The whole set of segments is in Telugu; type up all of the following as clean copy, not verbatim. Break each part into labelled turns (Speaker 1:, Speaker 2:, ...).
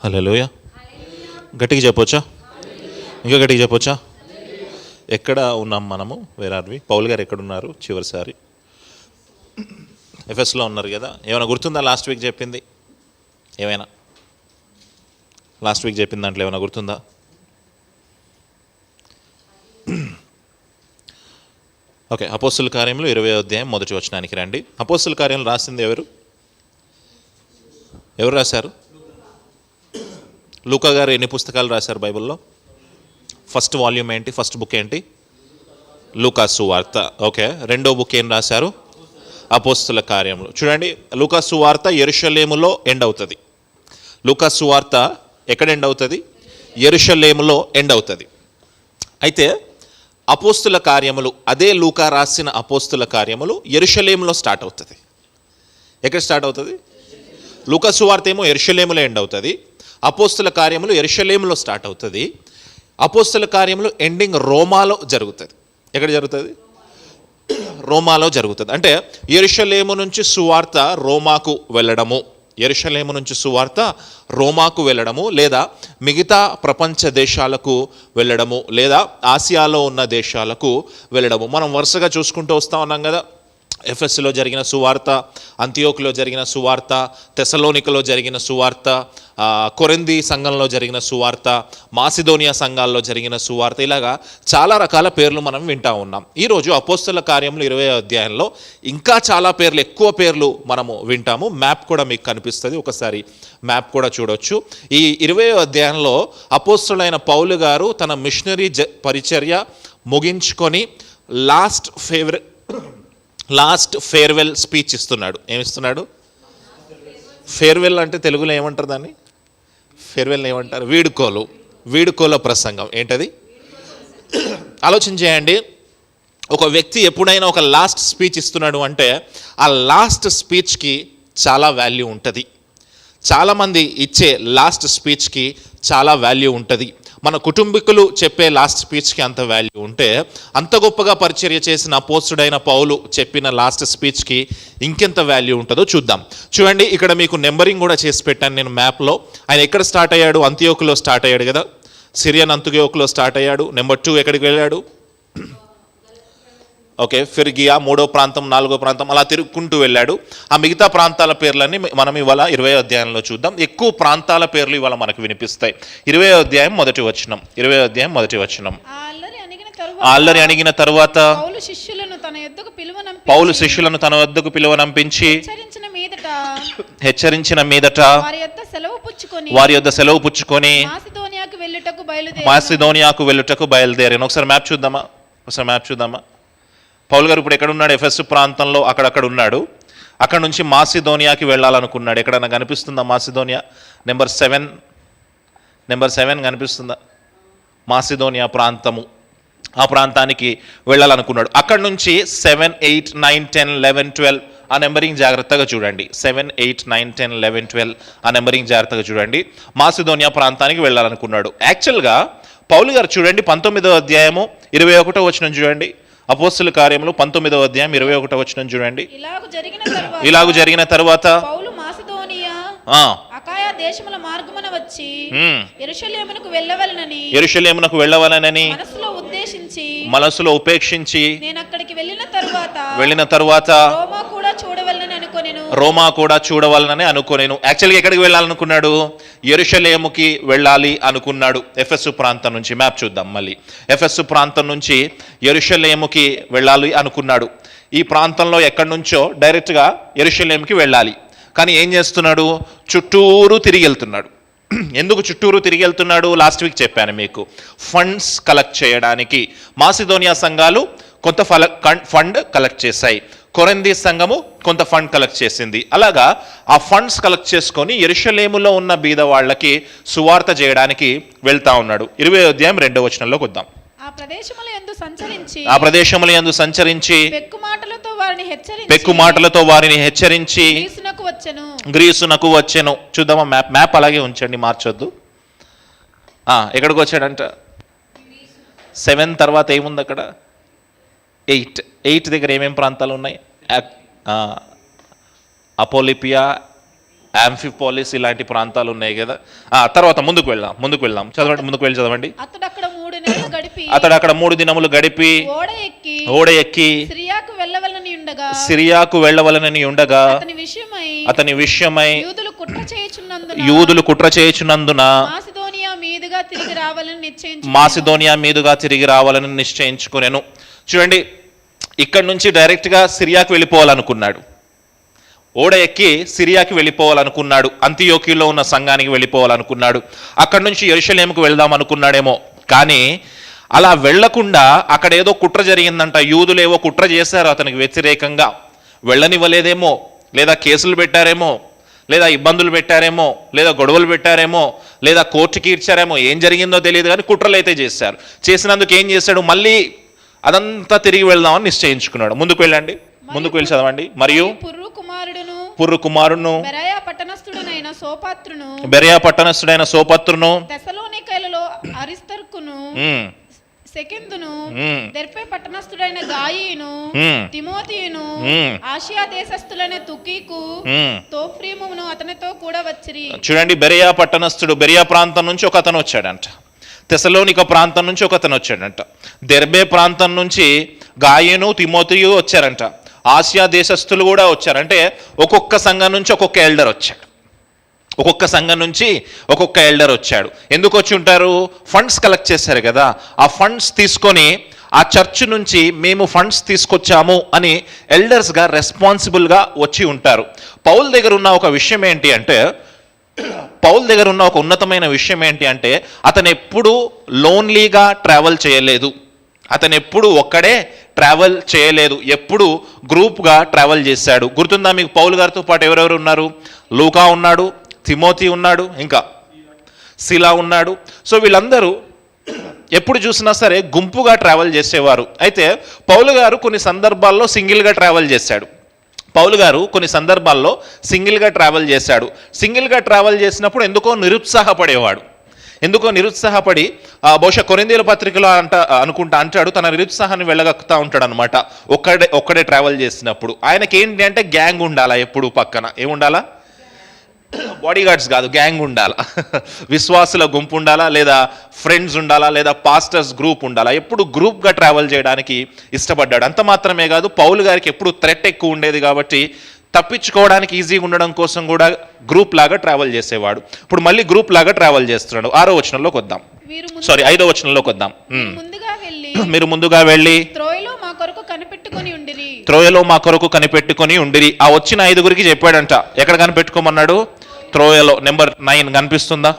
Speaker 1: హల్లెలూయా. గట్టిగా చెప్పొచ్చా? ఇంకా గట్టిగా చెప్పొచ్చా? ఎక్కడ ఉన్నాం మనము? వేరార్వి పౌల్ గారు ఎక్కడున్నారు? చివరిసారి ఎఫ్ఎస్లో ఉన్నారు కదా. ఏమైనా గుర్తుందా లాస్ట్ వీక్ చెప్పింది? ఏమైనా లాస్ట్ వీక్ చెప్పిన దాంట్లో ఏమైనా గుర్తుందా? ఓకే, అపోస్తుల కార్యములు 20వ అధ్యాయం మొదటి వచనానికి రండి. అపోస్తుల కార్యములు రాసింది ఎవరు రాశారు? లూకా గారు ఎన్ని పుస్తకాలు రాశారు బైబిల్లో? ఫస్ట్ వాల్యూమ్ ఏంటి? ఫస్ట్ బుక్ ఏంటి? లూకా సువార్త. ఓకే, రెండో బుక్ ఏం రాశారు? అపోస్తుల కార్యములు. చూడండి, లూకా సువార్త యెరూషలేములో ఎండ్ అవుతుంది. లూకా సువార్త ఎక్కడ ఎండ్ అవుతుంది? యెరూషలేములో ఎండ్ అవుతుంది. అయితే అపోస్తుల కార్యములు, అదే లూకా రాసిన అపోస్తుల కార్యములు యెరూషలేములో స్టార్ట్ అవుతుంది. ఎక్కడ స్టార్ట్ అవుతుంది? లూకా సువార్త ఏమో యెరూషలేములో ఎండ్ అవుతుంది. అపోస్తుల కార్యములు యెరూషలేములో స్టార్ట్ అవుతుంది. అపోస్తుల కార్యములు ఎండింగ్ రోమాలో జరుగుతుంది. ఎక్కడ జరుగుతుంది? రోమాలో జరుగుతుంది. అంటే యెరూషలేము నుంచి సువార్త రోమాకు వెళ్ళడము, యెరూషలేము నుంచి సువార్త రోమాకు వెళ్ళడము, లేదా మిగతా ప్రపంచ దేశాలకు వెళ్ళడము, లేదా ఆసియాలో ఉన్న దేశాలకు వెళ్ళడము. మనం వరుసగా చూసుకుంటూ వస్తూ ఉన్నాం కదా. ఎఫెస్లో జరిగిన సువార్త, అంతియోకులో జరిగిన సువార్త, తెసలోనికలో జరిగిన సువార్త, కొరింథీ సంఘంలో జరిగిన సువార్త, మాసిదోనియా సంఘాల్లో జరిగిన సువార్త, ఇలాగా చాలా రకాల పేర్లు మనం వింటూ ఉన్నాం. ఈరోజు అపోస్తుల కార్యములు 20వ అధ్యాయంలో ఇంకా చాలా పేర్లు, ఎక్కువ పేర్లు మనము వింటాము. మ్యాప్ కూడా మీకు కనిపిస్తుంది, ఒకసారి మ్యాప్ కూడా చూడొచ్చు. ఈ 20వ అధ్యాయంలో అపోస్తులైన పౌలు గారు తన మిషనరీ పరిచర్య ముగించుకొని లాస్ట్ ఫేర్వెల్ స్పీచ్ ఇస్తున్నాడు. ఏమిస్తున్నాడు? ఫేర్వెల్ అంటే తెలుగులో ఏమంటారు దాన్ని? ఫేర్వెల్ ఏమంటారు? వీడుకోల ప్రసంగం. ఏంటది? ఆలోచన చేయండి. ఒక వ్యక్తి ఎప్పుడైనా ఒక లాస్ట్ స్పీచ్ ఇస్తున్నాడు అంటే ఆ లాస్ట్ స్పీచ్కి చాలా వాల్యూ ఉంటుంది. చాలామంది ఇచ్చే లాస్ట్ స్పీచ్కి చాలా వాల్యూ ఉంటుంది. మన కుటుంబీకులు చెప్పే లాస్ట్ స్పీచ్కి అంత వాల్యూ ఉంటే, అంత గొప్పగా పరిచర్య చేసిన అపోస్తుడైన పౌలు చెప్పిన లాస్ట్ స్పీచ్కి ఇంకెంత వాల్యూ ఉంటుందో చూద్దాం. చూడండి, ఇక్కడ మీకు నెంబరింగ్ కూడా చేసి పెట్టాను నేను మ్యాప్లో. ఆయన ఎక్కడ స్టార్ట్ అయ్యాడు? అంతియోకులో స్టార్ట్ అయ్యాడు కదా. సిరియన్ అంతియోకులో స్టార్ట్ అయ్యాడు. నెంబర్ 2 ఎక్కడికి వెళ్ళాడు? ఓకే, ఫిర్గియా, 3వ ప్రాంతం, 4వ ప్రాంతం, అలా తిరుగుకుంటూ వెళ్ళాడు. ఆ మిగతా ప్రాంతాల పేర్లన్నీ మనం ఇవాళ 20వ అధ్యాయంలో చూద్దాం. ఎక్కువ ప్రాంతాల పేర్లు ఇవాళ మనకు వినిపిస్తాయి. 20వ అధ్యాయం మొదటి వచనం. అల్లరి అణిగిన తరువాత పౌలు శిష్యులను తన వద్దకు పిలువనంపించి హెచ్చరించిన మీదట వారి యొద్ద సెలవు పుచ్చుకొని మాసిదోనియాకు వెళ్ళుటకు బయలుదేరాను. ఒకసారి మ్యాప్ చూద్దామా? పౌలు గారు ఇప్పుడు ఎక్కడున్నాడు? ఎఫెసు ప్రాంతంలో అక్కడక్కడ ఉన్నాడు. అక్కడ నుంచి మాసిదోనియాకి వెళ్ళాలనుకున్నాడు. ఎక్కడన్నా కనిపిస్తుందా మాసిదోనియా? నెంబర్ 7 కనిపిస్తుందా? మాసిదోనియా ప్రాంతము, ఆ ప్రాంతానికి వెళ్ళాలనుకున్నాడు. అక్కడ నుంచి 7, 8, 9, 10, 11, 12 ఆ నెంబరింగ్ జాగ్రత్తగా చూడండి. 7, 8, 9, 10, 11, 12 ఆ నెంబరింగ్ జాగ్రత్తగా చూడండి. మాసిదోనియా ప్రాంతానికి వెళ్ళాలనుకున్నాడు. యాక్చువల్గా పౌలు గారు చూడండి, 19వ అధ్యాయము 21వ వచనం చూడండి. అపోస్తుల కార్యములు 19వ అధ్యాయం 21వ వచనం చూడండి. ఇలాగు జరిగిన తరువాత పౌలు మాసిదోనియా అకాయా దేశముల మార్గమున వచ్చి యెరూషలేమునకు వెళ్ళవలెనని మనసులో ఉపేక్షించి నేను అక్కడికి వెళ్ళిన తరువాత రోమా కూడా చూడవలనని అనుకొనేను. యాక్చువల్గా ఎక్కడికి వెళ్ళాలనుకున్నాడు? యెరూషలేముకి వెళ్ళాలి అనుకున్నాడు. ఎఫెసు ప్రాంతం నుంచి, మ్యాప్ చూద్దాం మళ్ళీ. ఎఫెసు ప్రాంతం నుంచి యెరూషలేముకి వెళ్ళాలి అనుకున్నాడు. ఈ ప్రాంతంలో ఎక్కడి నుంచో డైరెక్ట్గా యెరూషలేముకి వెళ్ళాలి. కానీ ఏం చేస్తున్నాడు? చుట్టూరు తిరిగి వెళ్తున్నాడు. ఎందుకు చుట్టూరు తిరిగి వెళ్తున్నాడు? లాస్ట్ వీక్ చెప్పాను మీకు. ఫండ్స్ కలెక్ట్ చేయడానికి. మాసిదోనియా సంఘాలు కొంత ఫండ్ కలెక్ట్ చేశాయి. కొరింథీ సంఘము కొంత ఫండ్ కలెక్ట్ చేసింది. అలాగా ఆ ఫండ్స్ కలెక్ట్ చేసుకొని యెరూషలేములో ఉన్న బీద వాళ్ళకి సువార్త చేయడానికి వెళ్తా ఉన్నాడు. 20వ అధ్యాయం 2వ వచనంలోకి వద్దాం. ఆ ప్రదేశముల యందు సంచరించి పెక్కు మాటలతో వారిని హెచ్చరించి గ్రీసునకు వచ్చెను. చూద్దామా మ్యాప్ అలాగే ఉంచండి, మార్చొద్దు. ఎక్కడికి వచ్చాడంట? 7 తర్వాత ఏముంది అక్కడ? 8 దగ్గర ఏమేం ప్రాంతాలు ఉన్నాయి? అపోలిపియా, యాంఫిపోలిస్ ఇలాంటి ప్రాంతాలు ఉన్నాయి కదా. తర్వాత ముందుకు వెళ్దాం చదవండి, ముందుకు వెళ్ళి చదవండి.
Speaker 2: అతడు అక్కడ 3 దినములు గడిపి
Speaker 1: అతడు అక్కడ 3 దినములు గడిపి ఓడ ఎక్కి
Speaker 2: సిరియాకు
Speaker 1: వెళ్ళవలనని ఉండగా అతని విషయమై యూదులు కుట్ర చేయుచున్నందున మాసిదోనియా మీదుగా తిరిగి రావాలని నిశ్చయించుకునేను. చూడండి, ఇక్కడ నుంచి డైరెక్ట్గా సిరియాకు వెళ్ళిపోవాలనుకున్నాడు. ఓడ ఎక్కి సిరియాకి వెళ్ళిపోవాలనుకున్నాడు. అంతియోకిలో ఉన్న సంఘానికి వెళ్ళిపోవాలనుకున్నాడు. అక్కడి నుంచి యెరూషలేముకు వెళ్దాం అనుకున్నాడేమో. కానీ అలా వెళ్లకుండా అక్కడ ఏదో కుట్ర జరిగిందంట. యూదులేవో కుట్ర చేశారు అతనికి వ్యతిరేకంగా. వెళ్ళనివ్వలేదేమో, లేదా కేసులు పెట్టారేమో, లేదా ఇబ్బందులు పెట్టారేమో, లేదా గొడవలు పెట్టారేమో, లేదా కోర్టుకి ఇచ్చారేమో. ఏం జరిగిందో తెలియదు కానీ కుట్రలు అయితే చేశారు. చేసినందుకు ఏం చేశాడు, మళ్ళీ అదంతా తిరిగి వెళ్దామని నిశ్చయించుకున్నాడు. ముందుకు వెళ్ళండి, ముందుకు వెళ్ళి చదవండి. మరియు పుర్రు కుమారుడును బెరయా పట్టణస్థుడైన సోపత్రును
Speaker 2: తెస్సలోనికైలలో అరిస్తర్కును సెకందును దెర్బే పట్టణస్థుడైన గాయిను తిమోతియును ఆసియా దేశస్థులైన తుకీకు తోఫ్రీమును అతనితో కూడా వచ్చిరి.
Speaker 1: చూడండి, బెరయా పట్టణస్థుడు, బెరయా ప్రాంతం నుంచి ఒక అతను వచ్చాడంట. తెస్సలోనిక ప్రాంతం నుంచి ఒక అతను వచ్చాడంట. దెర్బే ప్రాంతం నుంచి గాయను తిమోతియు వచ్చారంట. ఆసియా దేశస్థులు కూడా వచ్చారంటే ఒక్కొక్క సంఘం నుంచి ఒక్కొక్క ఎల్డర్ వచ్చాడు. ఒక్కొక్క సంఘం నుంచి ఒక్కొక్క ఎల్డర్ వచ్చాడు. ఎందుకు వచ్చి ఉంటారు? ఫండ్స్ కలెక్ట్ చేశారు కదా. ఆ ఫండ్స్ తీసుకొని ఆ చర్చ్ నుంచి మేము ఫండ్స్ తీసుకొచ్చాము అని ఎల్డర్స్గా రెస్పాన్సిబుల్గా వచ్చి ఉంటారు. పౌల్ దగ్గర ఉన్న ఒక విషయం ఏంటి అంటే, పౌల్ దగ్గర ఉన్న ఒక ఉన్నతమైన విషయం ఏంటి అంటే, అతను ఎప్పుడూ లోన్లీగా ట్రావెల్ చేయలేదు. అతను ఎప్పుడు ఒక్కడే ట్రావెల్ చేయలేదు, ఎప్పుడు గ్రూప్గా ట్రావెల్ చేశాడు. గుర్తుందా మీకు? పౌల్ గారితో పాటు ఎవరెవరు ఉన్నారు? లూకా ఉన్నాడు, తిమోతి ఉన్నాడు, ఇంకా సిలా ఉన్నాడు. సో వీళ్ళందరూ ఎప్పుడు చూసినా సరే గుంపుగా ట్రావెల్ చేసేవారు. అయితే పౌలు గారు కొన్ని సందర్భాల్లో సింగిల్గా ట్రావెల్ చేశాడు. సింగిల్గా ట్రావెల్ చేసినప్పుడు ఎందుకో నిరుత్సాహపడి బహుశా కొరింథీయుల పత్రికలో అంటాడు తన నిరుత్సాహాన్ని వెళ్ళగక్కుతా ఉంటాడు అనమాట. ఒక్కడే ట్రావెల్ చేసినప్పుడు. ఆయనకి ఏంటి అంటే గ్యాంగ్ ఉండాలా, ఎప్పుడు పక్కన ఏముండాలా? బాడీ గార్డ్స్ కాదు, గ్యాంగ్ ఉండాలా. విశ్వాసుల గుంపు ఉండాలా, లేదా ఫ్రెండ్స్ ఉండాలా, లేదా పాస్టర్స్ గ్రూప్ ఉండాలా. ఎప్పుడు గ్రూప్గా ట్రావెల్ చేయడానికి ఇష్టపడ్డాడు. అంత మాత్రమే కాదు, పౌలు గారికి ఎప్పుడు థ్రెట్ ఎక్కువ ఉండేది కాబట్టి తప్పించుకోవడానికి ఈజీగా ఉండడం కోసం కూడా గ్రూప్ లాగా ట్రావెల్ చేసేవాడు. ఇప్పుడు మళ్ళీ గ్రూప్ లాగా ట్రావెల్ చేస్తున్నాడు. 5వ వచనంలోకి వద్దాం. మీరు ముందుగా వెళ్ళి త్రోయలో మా కొరకు కనిపెట్టుకొని ఉండిరి. ఆ వచ్చిన 5గురికి చెప్పాడంట. ఎక్కడ కనిపెట్టుకోమన్నాడు? త్రోయలో. నెంబర్ 9 కనిపిస్తుందా?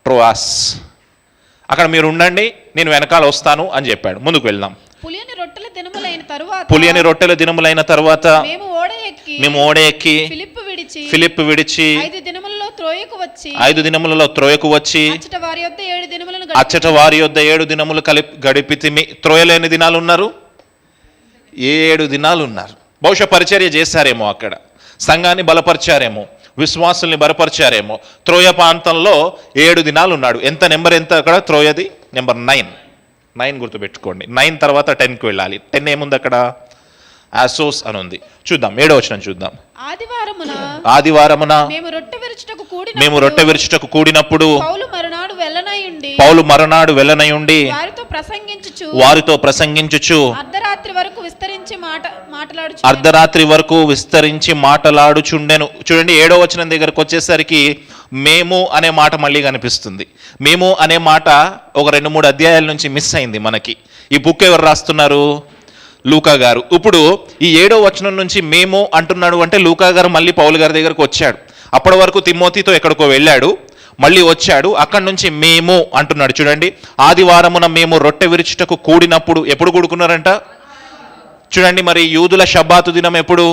Speaker 1: ట్రోఆస్. అక్కడ మీరు ఉండండి, నేను వెనకాల వస్తాను అని చెప్పాడు. ముందుకు వెళ్దాం. పులియని రొట్టెల దినములైన తర్వాత మేము ఓడ ఎక్కి ఫిలిప్పు విడిచి 5 దినములలో త్రోయకు వచ్చి అచ్చట వారి యొద్ద 7 దినములు గడిపితిమి. త్రోయలో ఎన్ని దినాలు ఉన్నారు? 7 దినాలు ఉన్నారు. బహుశా పరిచర్య చేశారేమో, అక్కడ సంఘాన్ని బలపరిచారేమో, విశ్వాసుల్ని బలపరిచారేమో. త్రోయ ప్రాంతంలో 7 దినాలు ఉన్నాడు. నెంబర్ ఎంత అక్కడ? త్రోయది నెంబర్ 9 గుర్తుపెట్టుకోండి. 9 తర్వాత 10కి వెళ్ళాలి. 10 ఏముంది అక్కడ? ఆసోస్ అని ఉంది. చూద్దాం, 7వ వచనం చూద్దాం. ఆదివారమున మేము రొట్టె విరుచుటకు కూడినప్పుడు పౌలు మరునాడు వెళ్ళనై ఉండి వారితో ప్రసంగించుచు అర్ధరాత్రి వరకు విస్తరించి మాటలాడుచుండెను. చూడండి, 7వ వచనం దగ్గరకు వచ్చేసరికి మేము అనే మాట మళ్ళీ కనిపిస్తుంది. మేము అనే మాట ఒక 2-3 అధ్యాయాల నుంచి మిస్ అయింది మనకి. ఈ బుక్ ఎవరు రాస్తున్నారు? లూకా గారు. ఇప్పుడు ఈ 7వ వచనం నుంచి మేము అంటున్నాడు అంటే లూకా గారు మళ్ళీ పౌలు గారి దగ్గరకు వచ్చాడు. అప్పటి వరకు తిమోతితో ఎక్కడికో వెళ్ళాడు, మళ్ళీ వచ్చాడు. అక్కడి నుంచి మేము అంటున్నాడు. చూడండి, ఆదివారమున మేము రొట్టె విరుచుటకు కూడినప్పుడు. ఎప్పుడు కూడుకున్నారంట? చూడండి, మరి యూదుల షబ్బాతు దినం ఎప్పుడు?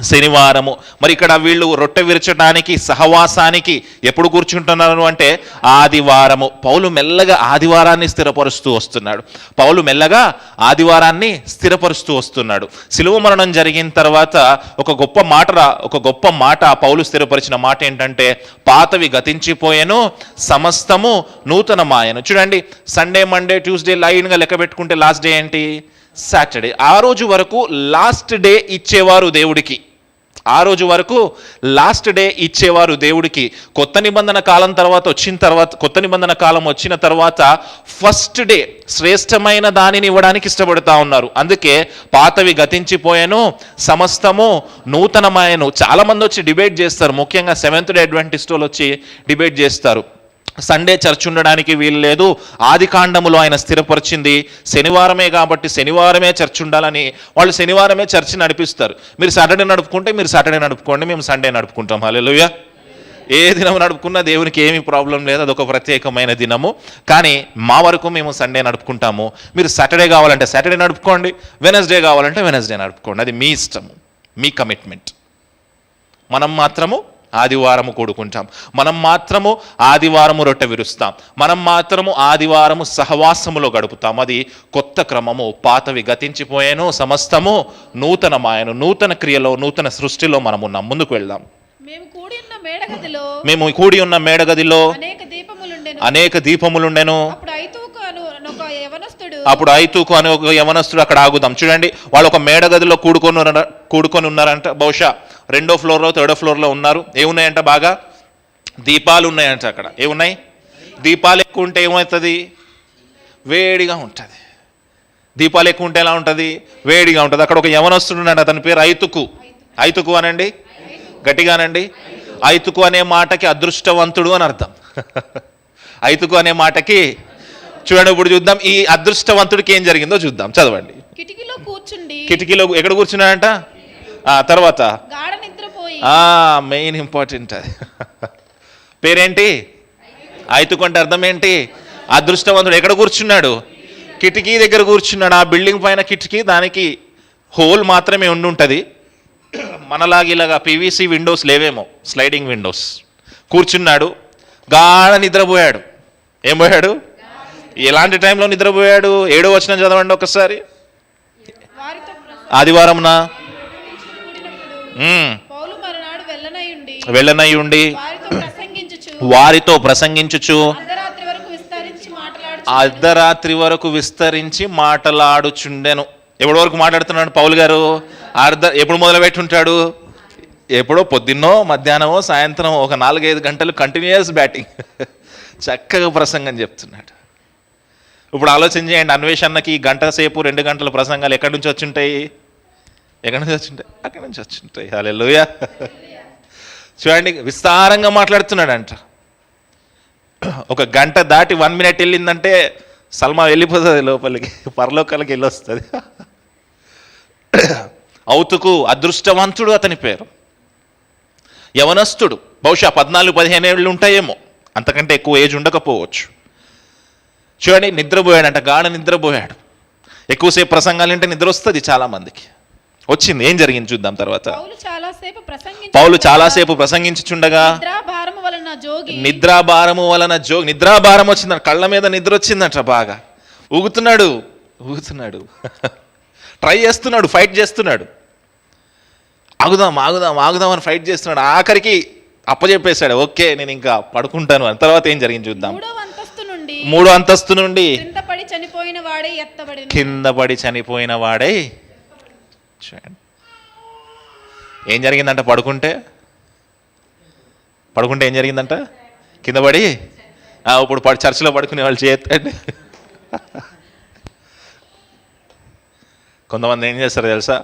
Speaker 1: శనివారము. మరి ఇక్కడ వీళ్ళు రొట్టె విరచడానికి సహవాసానికి ఎప్పుడు కూర్చుంటున్నారు అంటే ఆదివారము. పౌలు మెల్లగా ఆదివారాన్ని స్థిరపరుస్తూ వస్తున్నాడు. శిలువ మరణం జరిగిన తర్వాత ఒక గొప్ప మాట పౌలు స్థిరపరిచిన మాట ఏంటంటే, పాతవి గతించిపోయాను, సమస్తము నూతనమాయను. చూడండి, సండే, మండే, ట్యూస్డే లైన్గా లెక్క పెట్టుకుంటే లాస్ట్ డే ఏంటి? సాటర్డే. ఆ రోజు వరకు లాస్ట్ డే ఇచ్చేవారు దేవుడికి. ఆ రోజు వరకు లాస్ట్ డే ఇచ్చేవారు దేవుడికి. కొత్త నిబంధన కాలం కొత్త నిబంధన కాలం వచ్చిన తర్వాత ఫస్ట్ డే శ్రేష్టమైన దానిని ఇవ్వడానికి ఇష్టపడుతూ ఉన్నారు. అందుకే పాతవి గతించిపోయాను, సమస్తము నూతనమాయను. చాలామంది వచ్చి డిబేట్ చేస్తారు, ముఖ్యంగా సెవెంత్ డే అడ్వెంటిస్ట్ వాళ్ళు వచ్చి డిబేట్ చేస్తారు. సండే చర్చ్ ఉండడానికి వీలు లేదు, ఆది కాండములో ఆయన స్థిరపరిచింది శనివారమే కాబట్టి శనివారమే చర్చ్ ఉండాలని వాళ్ళు శనివారమే చర్చ్ నడిపిస్తారు. మీరు సాటర్డే నడుపుకుంటే మీరు సాటర్డే నడుపుకోండి, మేము సండే నడుపుకుంటాం. హల్లెలూయా. ఏ దినం నడుపుకున్నా దేవునికి ఏమీ ప్రాబ్లం లేదు, అదొక ప్రత్యేకమైన దినము. కానీ మా వరకు మేము సండే నడుపుకుంటాము. మీరు సాటర్డే కావాలంటే సాటర్డే నడుపుకోండి, వెనస్డే కావాలంటే వెనస్డే నడుపుకోండి, అది మీ ఇష్టము, మీ కమిట్మెంట్. మనం మాత్రము ఆదివారము కూడుకుంటాం, మనం మాత్రము ఆదివారము రొట్టె విరుస్తాం, మనం మాత్రము ఆదివారము సహవాసములో గడుపుతాం. అది కొత్త క్రమము. పాతవి గతించిపోయాను, సమస్తము నూతనమాయను. నూతన క్రియలో, నూతన సృష్టిలో మనం ఉన్నాం. ముందుకు వెళ్దాం.
Speaker 2: మేము కూడి ఉన్న మేడగదిలో
Speaker 1: అనేక దీపములుండెను. అప్పుడు ఐతుకు అనే ఒక యవనస్తుడు అక్కడ ఆగుదాం. చూడండి, వాళ్ళు ఒక మేడగదిలో కూడుకొని ఉన్నారంట. బహుశా 2వ ఫ్లోర్లో 3rd ఫ్లోర్లో ఉన్నారు. ఏమున్నాయంట? బాగా దీపాలు ఉన్నాయంట. అక్కడ ఏమున్నాయి? దీపాలు ఎక్కువ ఉంటే ఏమవుతుంది? వేడిగా ఉంటుంది. దీపాలు ఎక్కువ ఉంటే ఎలా ఉంటుంది? వేడిగా ఉంటుంది. అక్కడ ఒక యవనస్తుడు ఉన్నాడు, అతని పేరు ఐతుకు. ఐతుకు అనండి, గట్టిగానండి. ఐతుకు అనే మాటకి అదృష్టవంతుడు అని అర్థం. ఐతుకు అనే మాటకి చూడండి. ఇప్పుడు చూద్దాం ఈ అదృష్టవంతుడికి ఏం జరిగిందో చూద్దాం. చదవండి. కిటికీలో ఎక్కడ కూర్చున్నాడంట? తర్వాత మెయిన్ ఇంపార్టెంట్ అది. పేరేంటి? ఐతుకు అంటే అర్థం ఏంటి? అదృష్టవంతుడు. ఎక్కడ కూర్చున్నాడు? కిటికీ దగ్గర కూర్చున్నాడు. ఆ బిల్డింగ్ పైన కిటికీ, దానికి హోల్ మాత్రమే ఉండుంటుంది. మనలాగా ఇలాగా పీవీసీ విండోస్ లేవేమో, స్లైడింగ్ విండోస్. కూర్చున్నాడు, గాఢ నిద్రపోయాడు. ఏం పోయాడు? ఎలాంటి టైంలో నిద్రపోయాడు? 7వ వచనం చదవండి ఒకసారి. ఆదివారంనా వెళ్ళనై ఉండి వారితో ప్రసంగించుచు అర్ధరాత్రి వరకు విస్తరించి మాటలాడుచుండెను. ఎప్పటి వరకు మాట్లాడుతున్నాడు పౌలు గారు? ఎప్పుడు మొదలుపెట్టుంటాడు? ఎప్పుడో పొద్దున్నో, మధ్యాహ్నమో, సాయంత్రం ఒక 4-5 గంటలు కంటిన్యూస్ బ్యాటింగ్. చక్కగా ప్రసంగం చెప్తున్నాడు. ఇప్పుడు ఆలోచన చేయండి, అన్వేషణకి 1 గంట సేపు 2 గంటల ప్రసంగాలు ఎక్కడి నుంచి వచ్చుంటాయి? ఎక్కడి నుంచి వచ్చుంటాయి? అక్కడి నుంచి వచ్చుంటాయి. హల్లెలూయా. చూడండి, విస్తారంగా మాట్లాడుతున్నాడంట. ఒక గంట దాటి 1 మినిట్ వెళ్ళిందంటే సల్మా వెళ్ళిపోతుంది లోపలికి, పరలోకాలకి వెళ్ళొస్తుంది. ఔతుకు అదృష్టవంతుడు అతని పేరు. యవనస్తుడు, బహుశా 14-15 ఏళ్ళు ఉంటాయేమో, అంతకంటే ఎక్కువ ఏజ్ ఉండకపోవచ్చు. చూడండి, నిద్రపోయాడంట, గాఢ నిద్రపోయాడు. ఎక్కువసేపు ప్రసంగాలు అంటే నిద్ర వస్తుంది చాలా మందికి. వచ్చింది. ఏం జరిగింది చూద్దాం తర్వాత. పౌలు చాలాసేపు ప్రసంగించుచుండగా నిద్రాభారము వలన జోగి, నిద్రాభారం వచ్చిందంట, కళ్ళ మీద నిద్ర వచ్చిందంట. బాగా ఊగుతున్నాడు ట్రై చేస్తున్నాడు, ఫైట్ చేస్తున్నాడు. ఆగుదాం అని ఫైట్ చేస్తున్నాడు. ఆఖరికి అప్పచెప్పేశాడు, ఓకే నేను ఇంకా పడుకుంటాను అని. తర్వాత ఏం జరిగింది చూద్దాం. 3వ అంతస్తు నుండి కింద పడి చనిపోయిన వాడై. ఏం జరిగిందంట? పడుకుంటే ఏం జరిగిందంట? కింద పడి. ఇప్పుడు చర్చిలో పడుకునే వాళ్ళు చేయొద్దండి. కొంతమంది ఏం చేస్తారు తెలుసా?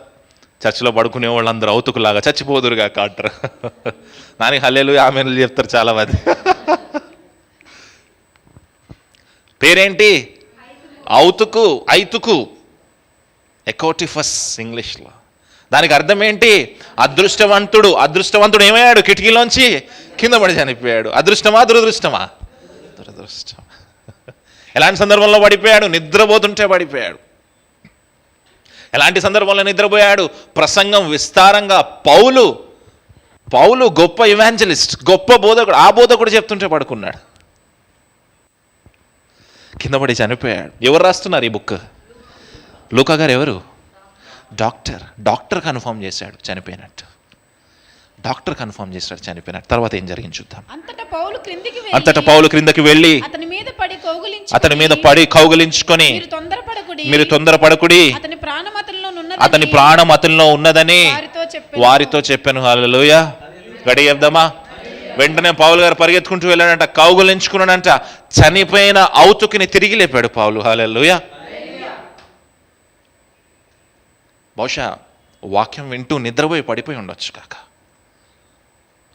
Speaker 1: చర్చిలో పడుకునే వాళ్ళందరూ ఔతుకులాగా చచ్చిపోదురుగా కాటరు. దానికి హల్లెలూయా ఆమేన్లు చెప్తారు చాలామంది. పేరేంటి? ఐతుకు, ఎకోటిఫస్ ఇంగ్లీష్లో. దానికి అర్థం ఏంటి? అదృష్టవంతుడు. అదృష్టవంతుడు ఏమయ్యాడు? కిటికీలోంచి కింద పడి చనిపోయాడు. అదృష్టమా దురదృష్టమా? దురదృష్టం. ఎలాంటి సందర్భంలో పడిపోయాడు? నిద్రపోతుంటే పడిపోయాడు. ఎలాంటి సందర్భంలో నిద్రపోయాడు? ప్రసంగం విస్తారంగా పౌలు గొప్ప ఇవాంజలిస్ట్, గొప్ప బోధకుడు. ఆ బోధకుడు చెప్తుంటే పడుకున్నాడు, కింద పడి చనిపోయాడు. ఎవరు రాస్తున్నారు ఈ బుక్? లూకా గారు. ఎవరు? డాక్టర్ కన్ఫర్మ్ చేశాడు చనిపోయినట్టు. తర్వాత ఏం జరిగింది చూద్దాం. అంతటా పౌలు క్రిందకి వెళ్ళి అతని మీద పడి కౌగిలించుకొని, మీరు తొందరపడకుడి, అతని ప్రాణం అతనిలో ఉన్నదని వారితో చెప్పాను. హల్లెలూయా. గడి చెప్దామా? వెంటనే పౌలు గారు పరిగెత్తుకుంటూ వెళ్ళాడంట, కౌగులించుకున్నాడంట, చనిపోయిన ఔతుకిని తిరిగి లేపాడు పౌలు. హల్లెలూయా. బహుశా వాక్యం వింటూ నిద్రపోయి పడిపోయి ఉండొచ్చు కాక.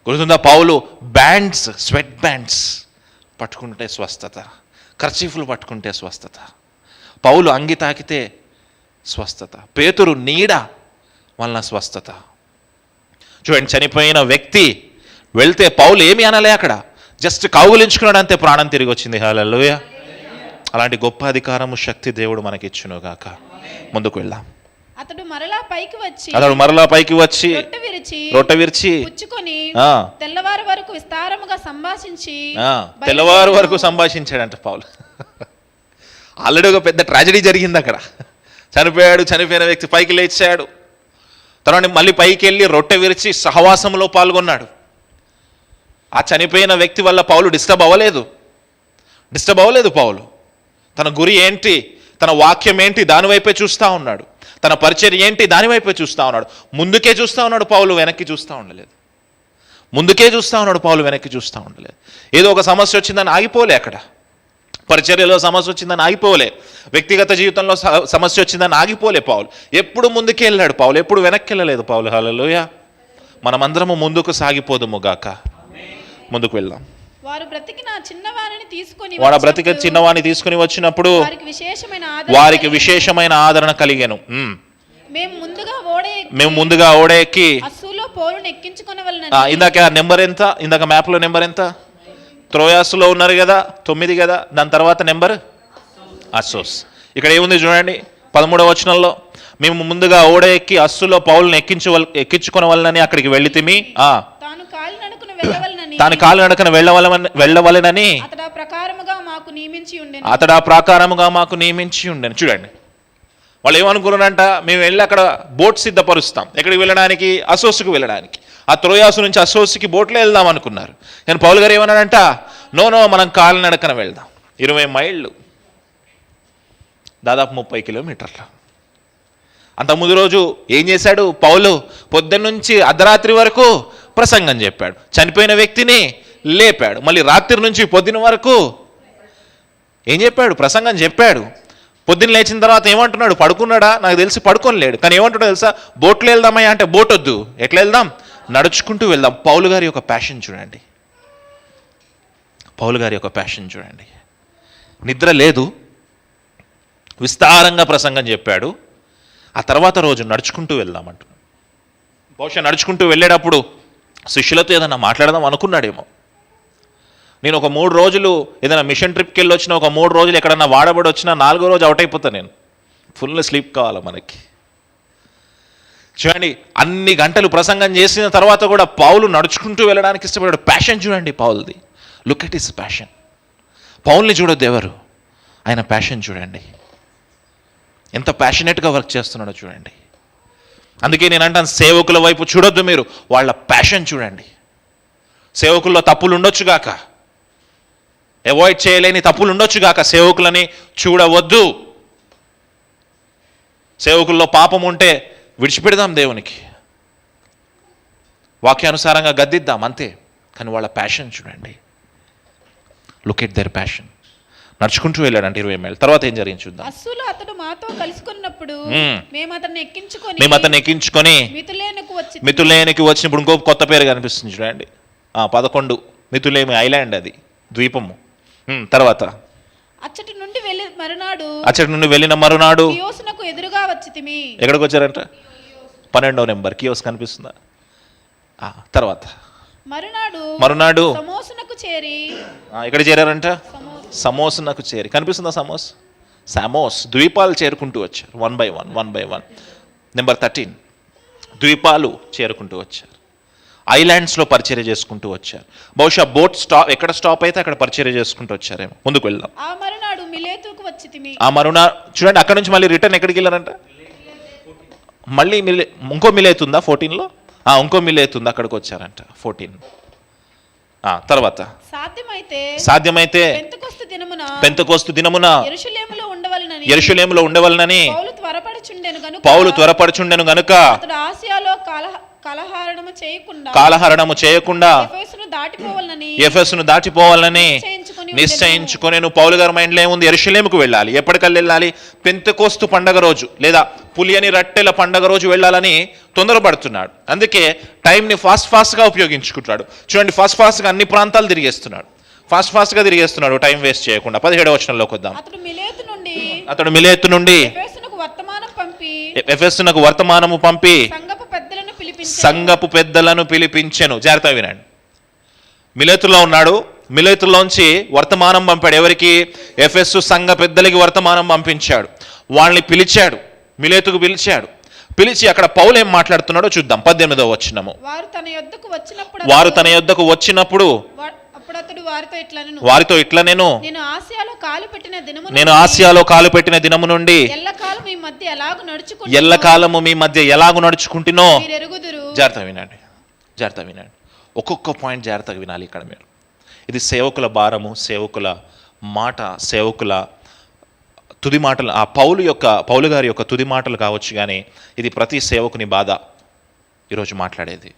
Speaker 1: గుర్తుందా? పౌలు బ్యాండ్స్, స్వెట్ బ్యాండ్స్ పట్టుకుంటే స్వస్థత, కర్చీఫ్లు పట్టుకుంటే స్వస్థత, పౌలు అంగి తాకితే స్వస్థత, పేతురు నీడ వలన స్వస్థత. చూడండి, చనిపోయిన వ్యక్తి వెళ్తే పౌలు ఏమి అనలే, అక్కడ జస్ట్ కౌగులించుకున్నాడు అంతే, ప్రాణం తిరిగి వచ్చింది. హల్లెలూయా. అలాంటి గొప్ప అధికారము, శక్తి దేవుడు మనకిచ్చును గాక. ముందుకు వెళ్దాం.
Speaker 2: అతడు మరలా పైకి వచ్చి
Speaker 1: రొట్టె విరిచి
Speaker 2: పుచ్చుకొని తెల్లవారు వరకు విస్తారముగా సంభాషించి
Speaker 1: తెల్లవారు వరకు సంభాషించాడంట పౌలు. ఆల్రెడీ ఒక పెద్ద ట్రాజడీ జరిగింది అక్కడ. చనిపోయాడు, చనిపోయిన వ్యక్తి పైకి లేచాడు, తర్వాత మళ్ళీ పైకి వెళ్ళి రొట్టె విరిచి సహవాసంలో పాల్గొన్నాడు. ఆ చనిపోయిన వ్యక్తి వల్ల పౌలు డిస్టర్బ్ అవ్వలేదు పౌలు. తన గురి ఏంటి, తన వాక్యం ఏంటి, దానివైపే చూస్తూ ఉన్నాడు. తన పరిచర్య ఏంటి, దానివైపే చూస్తూ ఉన్నాడు. ముందుకే చూస్తూ ఉన్నాడు పౌలు, వెనక్కి చూస్తూ ఉండలేదు. ముందుకే చూస్తూ ఉన్నాడు పౌలు, వెనక్కి చూస్తూ ఉండలేదు. ఏదో ఒక సమస్య వచ్చిందని ఆగిపోలే, అక్కడ పరిచర్యలో సమస్య వచ్చిందని ఆగిపోలే, వ్యక్తిగత జీవితంలో సమస్య వచ్చిందని ఆగిపోలే పౌలు. ఎప్పుడు ముందుకే వెళ్ళాడు పౌలు, ఎప్పుడు వెనక్కి వెళ్ళలేదు పౌలు. హల్లెలూయా. మనమందరము ముందుకు సాగిపోదుము గాక. ముందుకు వెళ్దాం.
Speaker 2: వారు బ్రతికిన
Speaker 1: చిన్నవాణ్ణి తీసుకుని వచ్చినప్పుడు వారికి విశేషమైన ఆదరణ కలిగెను. మేము ముందుగా ఓడ ఎక్కి ఇందాక నెంబర్ ఎంత, ఇందాక మ్యాప్లో నెంబర్ ఎంత, త్రోయాసులో ఉన్నారు కదా, 9 కదా, దాని తర్వాత నెంబర్ అస్సోస్. ఇక్కడ ఏముంది చూడండి, 13వ వచనంలో, మేము ముందుగా ఓడ ఎక్కి అస్సులో పౌలుని ఎక్కించుకునే వాళ్ళని అక్కడికి వెళ్ళితిమి, తాను కాలు నడకన వెళ్ళవలెనని అతడు ఆ ప్రకారముగా మాకు నియమించి ఉండెను. చూడండి, వాళ్ళు ఏమనుకున్నారంట, మేము వెళ్ళి అక్కడ బోట్ సిద్ధపరుస్తాం, ఎక్కడికి వెళ్ళడానికి, అసోస్కి వెళ్ళడానికి. ఆ త్రోయాసు నుంచి అసోస్కి బోట్లో వెళ్దాం అనుకున్నారు. కానీ పౌలు గారు ఏమన్నాడంట, నో మనం కాలు నడకన వెళ్దాం. 20 మైళ్ళు, దాదాపు 30 కిలోమీటర్లు. అంతకుముందు రోజు ఏం చేశాడు పౌలు? పొద్దున్న నుంచి అర్ధరాత్రి వరకు ప్రసంగం చెప్పాడు, చనిపోయిన వ్యక్తిని లేపాడు. మళ్ళీ రాత్రి నుంచి పొద్దున వరకు ఏం చెప్పాడు? ప్రసంగం చెప్పాడు. పొద్దున్న లేచిన తర్వాత ఏమంటున్నాడు? పడుకున్నాడా? నాకు తెలిసి పడుకోలేడు. కానీ ఏమంటున్నాడు తెలుసా? బోట్లో వెళ్దామయ్యా అంటే, బోట్ వద్దు, ఎట్లా వెళ్దాం? నడుచుకుంటూ వెళ్దాం. పౌలు గారి యొక్క ప్యాషన్ చూడండి, పౌలు గారి యొక్క ప్యాషన్ చూడండి. నిద్ర లేదు, విస్తారంగా ప్రసంగం చెప్పాడు. ఆ తర్వాత రోజు నడుచుకుంటూ వెళ్దామంటున్నాడు. బహుశా నడుచుకుంటూ వెళ్ళేటప్పుడు శిష్యులతో ఏదైనా మాట్లాడదాం అనుకున్నాడేమో. నేను ఒక 3 రోజులు ఏదైనా మిషన్ ట్రిప్కి వెళ్ళి వచ్చినా, ఒక 3 రోజులు ఎక్కడన్నా వాడబడి వచ్చినా, 4వ రోజు అవుట్ అయిపోతాను నేను. ఫుల్ స్లీప్ కావాలి మనకి. చూడండి, అన్ని గంటలు ప్రసంగం చేసిన తర్వాత కూడా పౌలు నడుచుకుంటూ వెళ్ళడానికి ఇష్టపడాడు. ప్యాషన్ చూడండి పౌల్ది. Look at his passion. పౌల్ని చూడొద్దు ఎవరు, ఆయన ప్యాషన్ చూడండి, ఎంత ప్యాషనెట్గా వర్క్ చేస్తున్నాడో చూడండి. అందుకే నేను అంటాను, సేవకుల వైపు చూడొద్దు మీరు, వాళ్ళ ప్యాషన్ చూడండి. సేవకుల్లో తప్పులు ఉండొచ్చు గాక, అవాయిడ్ చేయలేని తప్పులు ఉండొచ్చు గాక, సేవకులని చూడవద్దు. సేవకుల్లో పాపం ఉంటే విడిచిపెడదాం, దేవునికి వాక్యానుసారంగా గద్దిద్దాం అంతే. కానీ వాళ్ళ ప్యాషన్ చూడండి. Look at their passion. నడుచుకుంటూ వెళ్ళాడంటే 20 మైళ్ళు. తర్వాత ఏం జరిగింది చూద్దాం.
Speaker 2: అస్సులో అతడు మాతో కలుసుకున్నప్పుడు మేము అతన్ని
Speaker 1: ఎక్కించుకొని మితులేనికి వచ్చినప్పుడు ఇంకో కొత్త పేరు కనిపిస్తుంది చూడండి. 11 మితులేమి ఐలాండ్, అది ద్వీపము. తర్వాత
Speaker 2: అచ్చటి నుండి
Speaker 1: వెళ్ళిన మరునాడు ఎక్కడికి వచ్చారంట? 12వ నెంబర్ కియోస్ కనిపిస్తుందా? తర్వాత మరునాడు ఎక్కడ చేరారంట? సమోసునకు చేరి, కనిపిస్తుందా? సమోస్ ద్వీపాలు చేరుకుంటూ వచ్చారు. 1 by 1 నెంబర్ 13 ద్వీపాలు చేరుకుంటూ వచ్చారు. ఐలాండ్స్లో పరిచర్య చేసుకుంటూ వచ్చారు. బహుశా బోట్ ఎక్కడ స్టాప్ అయితే అక్కడ పరిచర్య చేసుకుంటూ వచ్చారేమో. ముందుకు వెళ్దాం. ఆ మరునాడు చూడండి, అక్కడ నుంచి మళ్ళీ రిటర్న్ ఎక్కడికి వెళ్ళారంట? మళ్ళీ ఇంకో మిలేత్ ఉందా 14లో? ఇంకో మిలేత్ ఉంది, అక్కడికి వచ్చారంట 14. తర్వాత సాధ్యమైతే పెంతెకోస్తు దినమున యెరూషలేములో ఉండవలనని
Speaker 2: త్వరపరచుండెను గనుక అతడు ఆసియాలో
Speaker 1: కాలహరణము చేయకుండా
Speaker 2: ఎఫెసును
Speaker 1: దాటిపోవాలని నిశ్చయించుకొని పౌలు గారి మైండ్లో ఏముంది? యెరూషలేముకు వెళ్ళాలి. ఎప్పటికల్లా వెళ్ళాలి? పెంతెకోస్తు పండగ రోజు లేదా పులియని రట్టెల పండగ రోజు వెళ్ళాలని తొందరపడుతున్నాడు. అందుకే టైంని ఫాస్ట్గా ఉపయోగించుకుంటాడు. చూడండి, ఫాస్ట్గా అన్ని ప్రాంతాలు తిరిగేస్తున్నాడు. ఫాస్ట్గా తిరిగేస్తున్నాడు, టైం వేస్ట్ చేయకుండా. 17వ వచనంలోకి వద్దాం. అతడు మిలేతు నుండి ఎఫెసునకు వర్తమానము పంపి సంఘపు పెద్దలను పిలిపించెను. జాగ్రత్తగా వినండి. మిలేతులో ఉన్నాడు. మిలేతులోంచి వర్తమానం పంపాడు. ఎవరికి? ఎఫెసు సంఘ పెద్దలకి వర్తమానం పంపించాడు. వాళ్ళని పిలిచాడు, మిలేతుకు పిలిచి అక్కడ పౌలు ఏం మాట్లాడుతున్నాడో చూద్దాం. 18వ వచనము. వారు తన యొద్దకు వచ్చినప్పుడు వారితో ఇట్లా నేను ఆసియాలో కాలు పెట్టిన దినము నుండి ఎల్లకాలము మీ మధ్య ఎలాగు నడుచుకుంటున్నో. జాగ్రత్తగా వినండి. ఒక్కొక్క పాయింట్ జాగ్రత్తగా వినాలి ఇక్కడ మీరు. ఇది సేవకుల భారము, సేవకుల మాట, సేవకుల తుది మాటలు. ఆ పౌలు గారి యొక్క తుది మాటలు కావచ్చు, కానీ ఇది ప్రతి సేవకుని బాధ ఈరోజు మాట్లాడేది.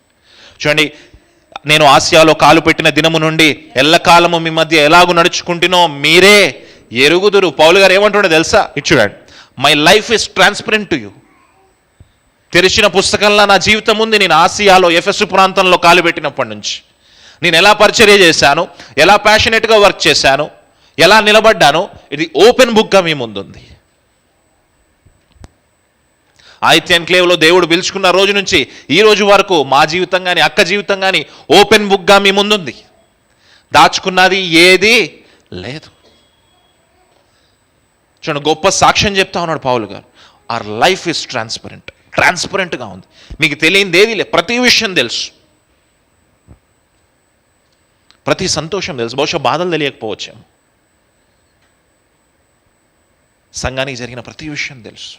Speaker 1: చూడండి, నేను ఆసియాలో కాలు పెట్టిన దినము నుండి ఎల్లకాలము మీ మధ్య ఎలాగూ నడుచుకుంటున్నో మీరే ఎరుగుదురు. పౌలు గారు ఏమంటున్నాడో తెలుసా? ఇది చూడండి. My life is transparent to you. తెరిచిన పుస్తకంలో నా జీవితం ఉంది. నేను ఆసియాలో ఎఫెసు ప్రాంతంలో కాలు పెట్టినప్పటి నుంచి నేను ఎలా పరిచర్య చేశాను, ఎలా ప్యాషనెట్గా వర్క్ చేశాను, ఎలా నిలబడ్డాను, ఇది ఓపెన్ బుక్గా మీ ముందుంది. ఆదిత్య ఎన్క్లేవ్లో దేవుడు పిలుచుకున్న రోజు నుంచి ఈ రోజు వరకు మా జీవితం కానీ అక్క జీవితం కానీ ఓపెన్ బుక్గా మీ ముందుంది. దాచుకున్నది ఏది లేదు. చూడండి, గొప్ప సాక్ష్యం చెప్తా ఉన్నాడు పౌలు గారు. అవర్ లైఫ్ ఇస్ ట్రాన్స్పరెంట్గా ఉంది. మీకు తెలియనిది ఏది లేదు. ప్రతి విషయం తెలుసు, ప్రతి సంతోషం తెలుసు. బహుశా బాధలు తెలియకపోవచ్చేమో. సంఘానికి జరిగిన ప్రతి విషయం తెలుసు.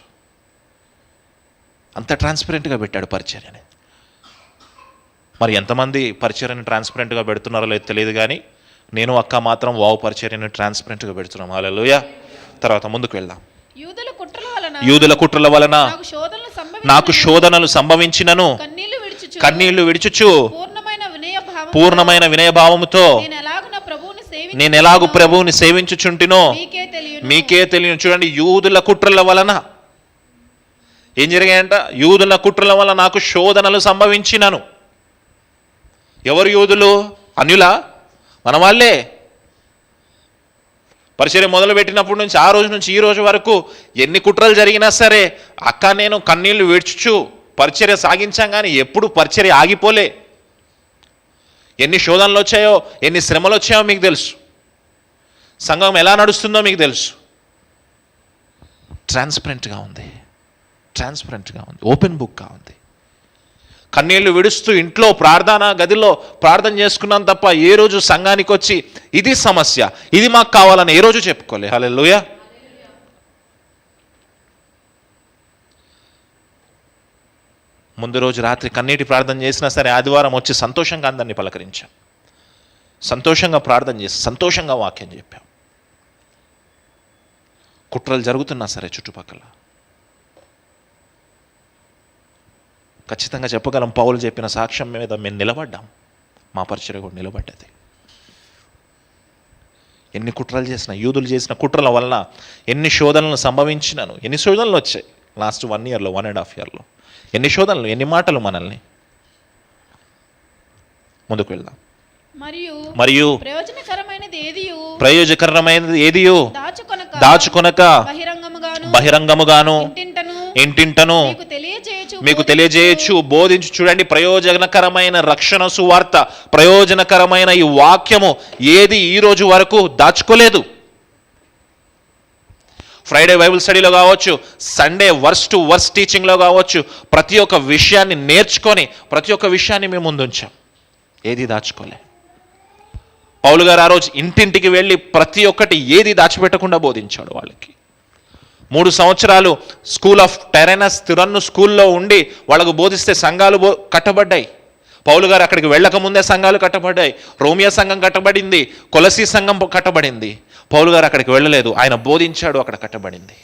Speaker 1: అంత ట్రాన్స్పరెంట్గా పెట్టాడు పరిచర్యని. మరి ఎంతమంది పరిచర్యని ట్రాన్స్పరెంట్గా పెడుతున్నారో లేదు తెలియదు, కానీ నేను అక్క మాత్రం పరిచర్యని ట్రాన్స్పరెంట్గా పెడుతున్నాం. హల్లెలూయా. తర్వాత ముందుకు వెళ్దాం. యూదుల కుట్రల వలన నాకు శోధనలు సంభవించినను కన్నీళ్లు విడుచుచు పూర్ణమైన వినయభావముతో నేను ఎలాగు ప్రభువుని సేవించుచుంటినో మీకే తెలియను. చూడండి, యూదుల కుట్రల వలన ఏం జరిగాయంట? యూదుల కుట్రల వల్ల నాకు శోధనలు సంభవించినను. ఎవరు యూదులు? అన్యులా? మన వాళ్ళే. పరిచర్య మొదలుపెట్టినప్పటి నుంచి ఆ రోజు నుంచి ఈ రోజు వరకు ఎన్ని కుట్రలు జరిగినా సరే అక్క నేను కన్నీళ్లు విడ్చుచు పరిచర్య సాగించాం, కానీ ఎప్పుడు పరిచర్య ఆగిపోలే. ఎన్ని శోధనలు వచ్చాయో, ఎన్ని శ్రమలు వచ్చాయో మీకు తెలుసు. సంఘం ఎలా నడుస్తుందో మీకు తెలుసు. ట్రాన్స్పరెంట్గా ఉంది, ఓపెన్ బుక్గా ఉంది. కన్నీళ్లు విడుస్తూ ఇంట్లో ప్రార్థన గదిలో ప్రార్థన చేసుకున్నాం తప్ప ఏ రోజు సంఘానికి వచ్చి ఇది సమస్య, ఇది మాకు కావాలని ఏ రోజు చెప్పుకోలే. హల్లెలూయా. ముందు రోజు రాత్రి కన్నీటి ప్రార్థన చేసినా సరే ఆదివారం వచ్చి సంతోషంగా అందరినీ పలకరించాం, సంతోషంగా ప్రార్థన చేసి సంతోషంగా వాక్యం చెప్పాం. కుట్రలు జరుగుతున్నా సరే చుట్టుపక్కల ఖచ్చితంగా చెప్పగలం, పౌలు చెప్పిన సాక్ష్యం మీద మేము నిలబడ్డాం. మా పరిచర్య కూడా నిలబడ్డది. ఎన్ని కుట్రలు చేసిన, యూదులు చేసిన కుట్రల వలన ఎన్ని శోధనలు సంభవించినాను. ఎన్ని శోధనలు వచ్చాయి లాస్ట్ 1 yearలో, 1.5 yearలో. ఎన్ని శోధనలు, ఎన్ని మాటలు మనల్ని. ముందుకు వెళ్దాం. మరియు ప్రయోజకరమైనది ఏదియు దాచుకొనక బహిరంగముగాను ఇంటింటను మీకు తెలియజేయచ్చు, బోధించు. చూడండి, ప్రయోజనకరమైన రక్షణ సువార్త, ప్రయోజనకరమైన ఈ వాక్యము ఏది ఈ రోజు వరకు దాచుకోలేదు. ఫ్రైడే బైబిల్ స్టడీలో కావచ్చు, సండే వర్స్ టు వర్స్ టీచింగ్లో కావచ్చు, ప్రతి ఒక్క విషయాన్ని నేర్చుకొని ప్రతి ఒక్క విషయాన్ని మేము ముందుంచాం. ఏది దాచుకోలే. పౌలు గారు ఆ రోజు ఇంటింటికి వెళ్ళి ప్రతి ఒక్కటి ఏది దాచిపెట్టకుండా బోధించాడు వాళ్ళకి. 3 సంవత్సరాలు స్కూల్ ఆఫ్ టెరెనస్ తిరన్ను స్కూల్లో ఉండి వాళ్ళకు బోధిస్తే సంఘాలు కట్టబడ్డాయి. పౌలు గారు అక్కడికి వెళ్ళకముందే సంఘాలు కట్టబడ్డాయి. రోమియా సంఘం కట్టబడింది, కొలసీ సంఘం కట్టబడింది. పౌలు గారు అక్కడికి వెళ్ళలేదు, ఆయన బోధించాడు, అక్కడ కట్టబడింది.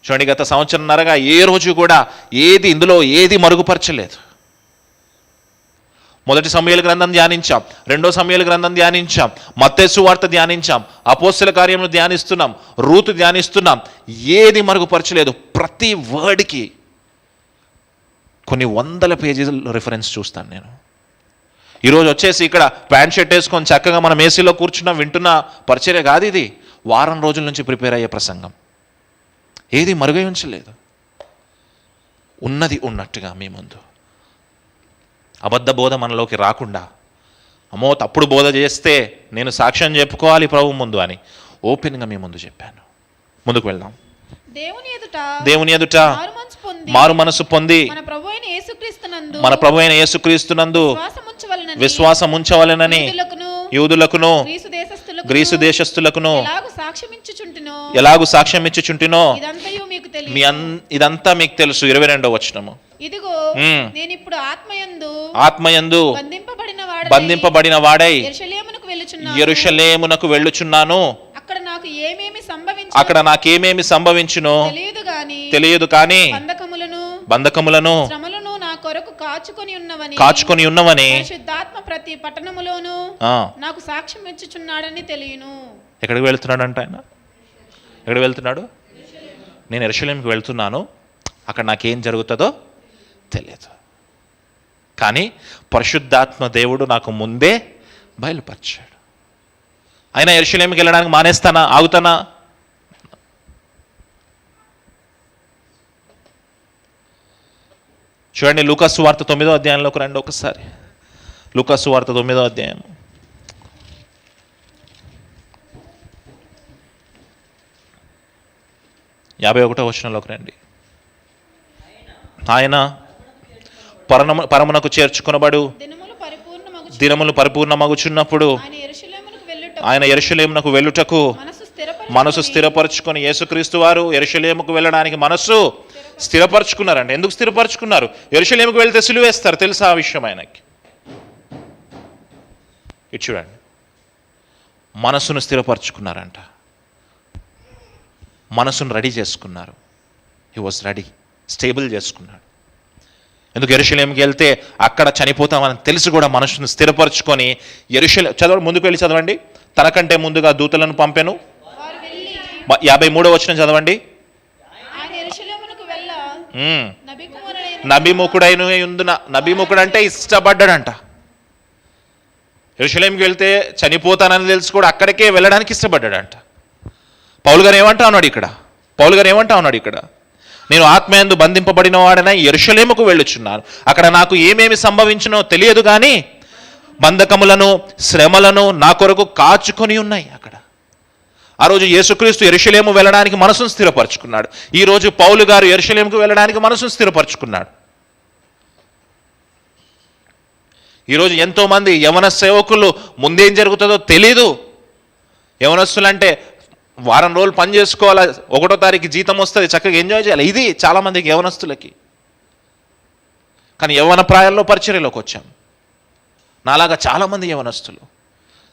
Speaker 1: చూడండి, గత సంవత్సరంన్నరగా ఏ రోజు కూడా ఇందులో ఏది మరుగుపరచలేదు. మొదటి సమూయేలు గ్రంథం ధ్యానించాం, రెండో సమూయేలు గ్రంథం ధ్యానించాం, మత్తయి సువార్త ధ్యానించాం, అపోస్తల కార్యములు ధ్యానిస్తున్నాం, రూతు ధ్యానిస్తున్నాం. ఏది మరుగుపరచలేదు. ప్రతి వర్డ్కి కొన్ని వందల పేజీల రిఫరెన్స్ చూస్తాను నేను. ఈరోజు వచ్చేసి ఇక్కడ ప్యాంట్ షర్ట్ వేసుకొని చక్కగా మనం ఏసీలో కూర్చున్నా వింటున్న పరిచర్య కాదు ఇది. వారం రోజుల నుంచి ప్రిపేర్ అయ్యే ప్రసంగం. ఏది మరుగై ఉంచలేదు. ఉన్నది ఉన్నట్టుగా మీ ముందు. అబద్ధ బోధ మనలోకి రాకుండా, అమ్మో తప్పుడు బోధ చేస్తే నేను సాక్ష్యం చెప్పుకోవాలి ప్రభు ముందు అని ఓపెన్గా మీ ముందు చెప్పాను. ముందుకు వెళ్దాం. దేవుని ఎదుట మారు మనసు పొంది మన ప్రభు అయిన యేసుక్రీస్తునందు విశ్వాసం ఉంచవలెనని యూదులకును గ్రీసు దేశస్థులకును ఎలాగు సాక్ష్యం ఇచ్చుచుంటినో ఇదంతా మీకు తెలుసు. 22వ వచనము.
Speaker 2: ఇదిగో నేను ఇప్పుడు
Speaker 1: ఆత్మయందు బంధింపబడిన వాడై యెరూషలేమునకు వెళ్ళుచున్నాను. అక్కడ నాకేమేమి సంభవించునో తెలియదు కానీ బంధకములను
Speaker 2: నా కొరకు
Speaker 1: కాచుకొని ఉన్నవని
Speaker 2: పరిశుద్ధాత్మ ప్రతి పట్టణములోను నాకు సాక్ష్యం ఇచ్చుచున్నాడని తెలియను.
Speaker 1: ఎక్కడికి వెళ్తున్నాడంట ఆయన? ఎక్కడికి వెళ్తున్నాడు? నేను యెరూషలేముకి వెళ్తున్నాను, అక్కడ నాకేం జరుగుతుందో తెలియదు, కానీ పరిశుద్ధాత్మ దేవుడు నాకు ముందే బయలుపరిచాడు. అయినా యెరూషలేముకి వెళ్ళడానికి మానేస్తానా? ఆగుతానా? చూడండి, లూకా సువార్త 9వ అధ్యాయంలోకి రండి ఒకసారి. లూకా సువార్త 9వ అధ్యాయం 51వ వచనంలోకి రండి. ఆయన పరమునకు చేర్చుకొనబడు దినములు పరిపూర్ణమగుచున్నప్పుడు ఆయన యెరూషలేమునకు వెళ్ళుటకు మనసు స్థిరపరచుకొని, యేసుక్రీస్తు వారు యెరూషలేముకు వెళ్ళడానికి మనసు స్థిరపరచుకున్నారండి. ఎందుకు స్థిరపరచుకున్నారు? యెరూషలేముకు వెళ్తే సిలువేస్తారు, తెలుసా ఆ విషయం ఆయనకి. ఇది చూడండి, మనసును స్థిరపరచుకున్నారంట. మనసును రెడీ చేసుకున్నారు. హీ వాజ్ రెడీ, స్టేబుల్ చేసుకున్నాడు. ఎందుకు? యెరూషలేముకి వెళ్తే అక్కడ చనిపోతామని తెలిసి కూడా మనసును స్థిరపరచుకొని చదవండి, ముందుకు వెళ్ళి చదవండి. తనకంటే ముందుగా దూతలను పంపెను. 53వ వచనం చదవండి. నబిముఖుడైన ఉందున, నబిముఖుడు అంటే ఇష్టపడ్డాడంట. యెరూషలేముకి వెళ్తే చనిపోతానని తెలిసి కూడా అక్కడికే వెళ్ళడానికి ఇష్టపడ్డాడంట. పౌలు గారు ఏమంటా ఉన్నాడు ఇక్కడ? నేను ఆత్మయందు బంధింపబడిన వాడనై యెరూషలేముకు వెళ్ళుచున్నాను, అక్కడ నాకు ఏమేమి సంభవించినో తెలియదు కానీ బంధకములను శ్రమలను నా కొరకు కాచుకొని ఉన్నాయి. అక్కడ ఆ రోజు యేసుక్రీస్తు యెరూషలేము వెళ్ళడానికి మనసును స్థిరపరచుకున్నాడు. ఈరోజు పౌలు గారు యెరూషలేముకు వెళ్ళడానికి మనసును స్థిరపరచుకున్నాడు. ఈరోజు ఎంతోమంది యవన సేవకులు ముందేం జరుగుతుందో తెలీదు. యవనస్తులంటే వారం రోజులు పని చేసుకోవాలా, 1వ తారీఖు జీతం వస్తుంది, చక్కగా ఎంజాయ్ చేయాలి. ఇది చాలామందికి యవనస్తులకి. కానీ యవ్వన ప్రాయాల్లో పరిచర్యలోకి వచ్చాం. నాలాగా చాలామంది యవనస్తులు,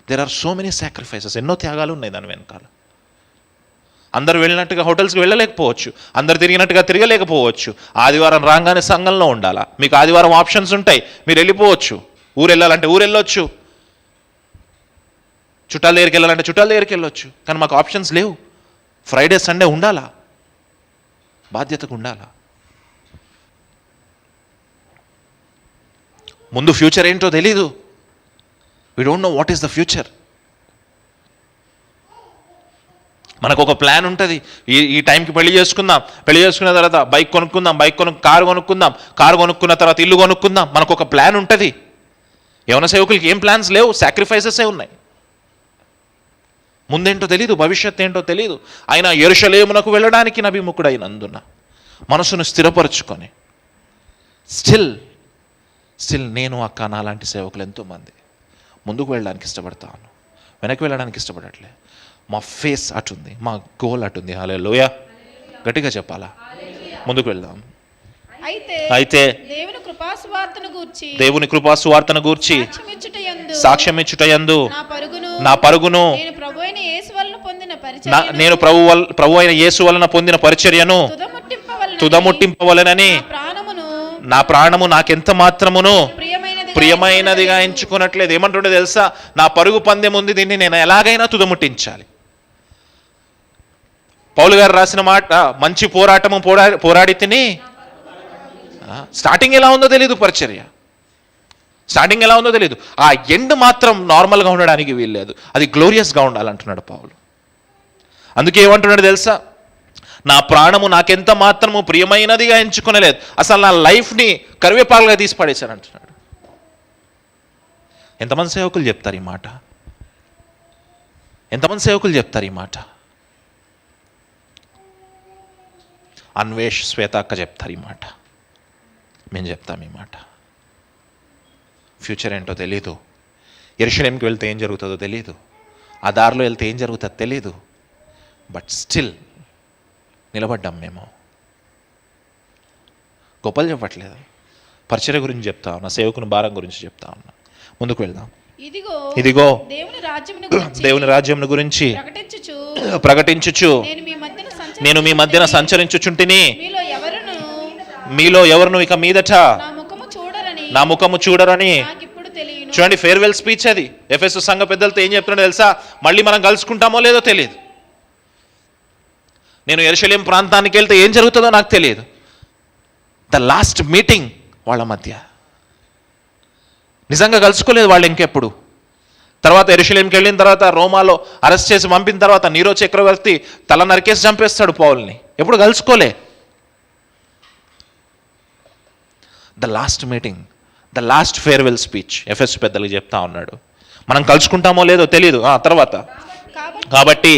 Speaker 1: there are so many sacrifices. ఎన్నో త్యాగాలు ఉన్నాయి దాని వెనకాల. అందరు వెళ్ళినట్టుగా హోటల్స్కి వెళ్ళలేకపోవచ్చు, అందరు తిరిగినట్టుగా తిరగలేకపోవచ్చు. ఆదివారం రాగానే సంఘంలో ఉండాలా. మీకు ఆదివారం ఆప్షన్స్ ఉంటాయి, మీరు వెళ్ళిపోవచ్చు. ఊరు వెళ్ళాలంటే ఊరు వెళ్ళొచ్చు, చుట్టాల దగ్గరికి వెళ్ళాలంటే చుట్టాల దగ్గరికి వెళ్ళొచ్చు. కానీ మాకు ఆప్షన్స్ లేవు. ఫ్రైడే సండే ఉండాలా, బాధ్యతగా ఉండాలా. ముందు ఫ్యూచర్ ఏంటో తెలీదు. We don't know what is the future. మనకు ఒక ప్లాన్ ఉంటుంది. ఈ టైంకి పెళ్లి చేసుకున్న తర్వాత బైక్ కొనుక్కుందాం, కారు కొనుక్కున్న తర్వాత ఇల్లు కొనుక్కుందాం. మనకు ఒక ప్లాన్ ఉంటుంది. యవన సేవకులకి ఏం ప్లాన్స్ లేవు, సాక్రిఫైసెసే ఉన్నాయి. ముందేంటో తెలీదు, భవిష్యత్ ఏంటో తెలీదు. ఆయన యెరూషలేమునకు వెళ్ళడానికి నబిముఖుడైనందున మనసును స్థిరపరచుకొని స్టిల్ నేను అక్క నాలాంటి సేవకులు ఎంతోమంది ముందుకు వెళ్ళడానికి ఇష్టపడతాను, వెనక్కి వెళ్ళడానికి ఇష్టపడట్లే. మా ఫేస్ అటుంది, మా గోల్ అటుంది. హల్లెలూయా, గట్టిగా చెప్పాలా. ముందుకు వెళ్దాం. అయితే దేవుని కృపాసువార్తను గూర్చి సాక్ష్యం ఇచ్చుటయందు నా పరుగును
Speaker 2: పరిచర్యను
Speaker 1: నేను ప్రభు అయిన యేసు వలన పొందిన పరిచర్యను తుదముట్టింపవలెనని నా ప్రాణము నాకెంత మాత్రమును ప్రియమైనదిగా ఎంచుకున్నట్లేదు. ఏమంటుండే తెలుసా? నా పరుగు పందెం ఉంది, దీన్ని నేను ఎలాగైనా తుదముట్టించాలి. పౌలు గారు రాసిన మాట, మంచి పోరాటము పోరాడి తిని. స్టార్టింగ్ ఎలా ఉందో తెలియదు, పరిచర్య స్టార్టింగ్ ఎలా ఉందో తెలియదు. ఆ ఎండ్ మాత్రం నార్మల్గా ఉండడానికి వీల్లేదు, అది గ్లోరియస్గా ఉండాలంటున్నాడు పౌలు. అందుకే ఏమంటున్నాడు తెలుసా? నా ప్రాణము నాకెంత మాత్రము ప్రియమైనదిగా ఎంచుకునలేదు, అసలు నా లైఫ్ని కరివేపాలుగా తీసి పడేశాను అంటున్నాడు. ఎంతమంది సేవకులు చెప్తారు ఈ మాట? ఎంతమంది సేవకులు చెప్తారు ఈ మాట? అన్వేష్, శ్వేతాక్క చెప్తారు ఈ మాట, మేము చెప్తాం ఈ మాట. ఫ్యూచర్ ఏంటో తెలీదు, యెరూషలేముకి వెళ్తే ఏం జరుగుతుందో తెలీదు, ఆ దారిలో వెళ్తే ఏం జరుగుతుందో తెలీదు, బట్ స్టిల్ నిలబడ్డాం మేము. గొప్పలు చెప్పట్లేదు, పరిచర్య గురించి చెప్తా ఉన్నా, సేవకుని భారం గురించి చెప్తా ఉన్నా. ముందుకు వెళ్దాం. ఇదిగో దేవుని రాజ్యమును గురించి ప్రకటించుచు నేను మీ మధ్యన సంచరించుచుంటిని, మీలో ఎవరును ఇక మీదట నా ముఖము చూడరని. చూడండి, ఫేర్వెల్ స్పీచ్ అది. ఎఫెసు సంఘ పెద్దలతో ఏం చెప్తున్నాడో తెలుసా? మళ్ళీ మనం కలుసుకుంటామో లేదో తెలియదు, నేను యెరూషలేం ప్రాంతానికి వెళ్తే ఏం జరుగుతుందో నాకు తెలియదు. ద లాస్ట్ మీటింగ్ వాళ్ళ మధ్య, నిజంగా కలుసుకోలేదు వాళ్ళు ఇంకెప్పుడు. తర్వాత యెరూషలేంకి వెళ్ళిన తర్వాత రోమాలో అరెస్ట్ చేసి పంపిన తర్వాత నీరో చక్రవర్తి తల నరికేసి చంపేస్తాడు పౌల్ని. ఎప్పుడు కలుసుకోలే. The last meeting, the last farewell speech ఎఫెసు పెద్దలకు చెప్తా ఉన్నాడు. మనం కలుసుకుంటామో లేదో తెలియదు. తర్వాత కాబట్టి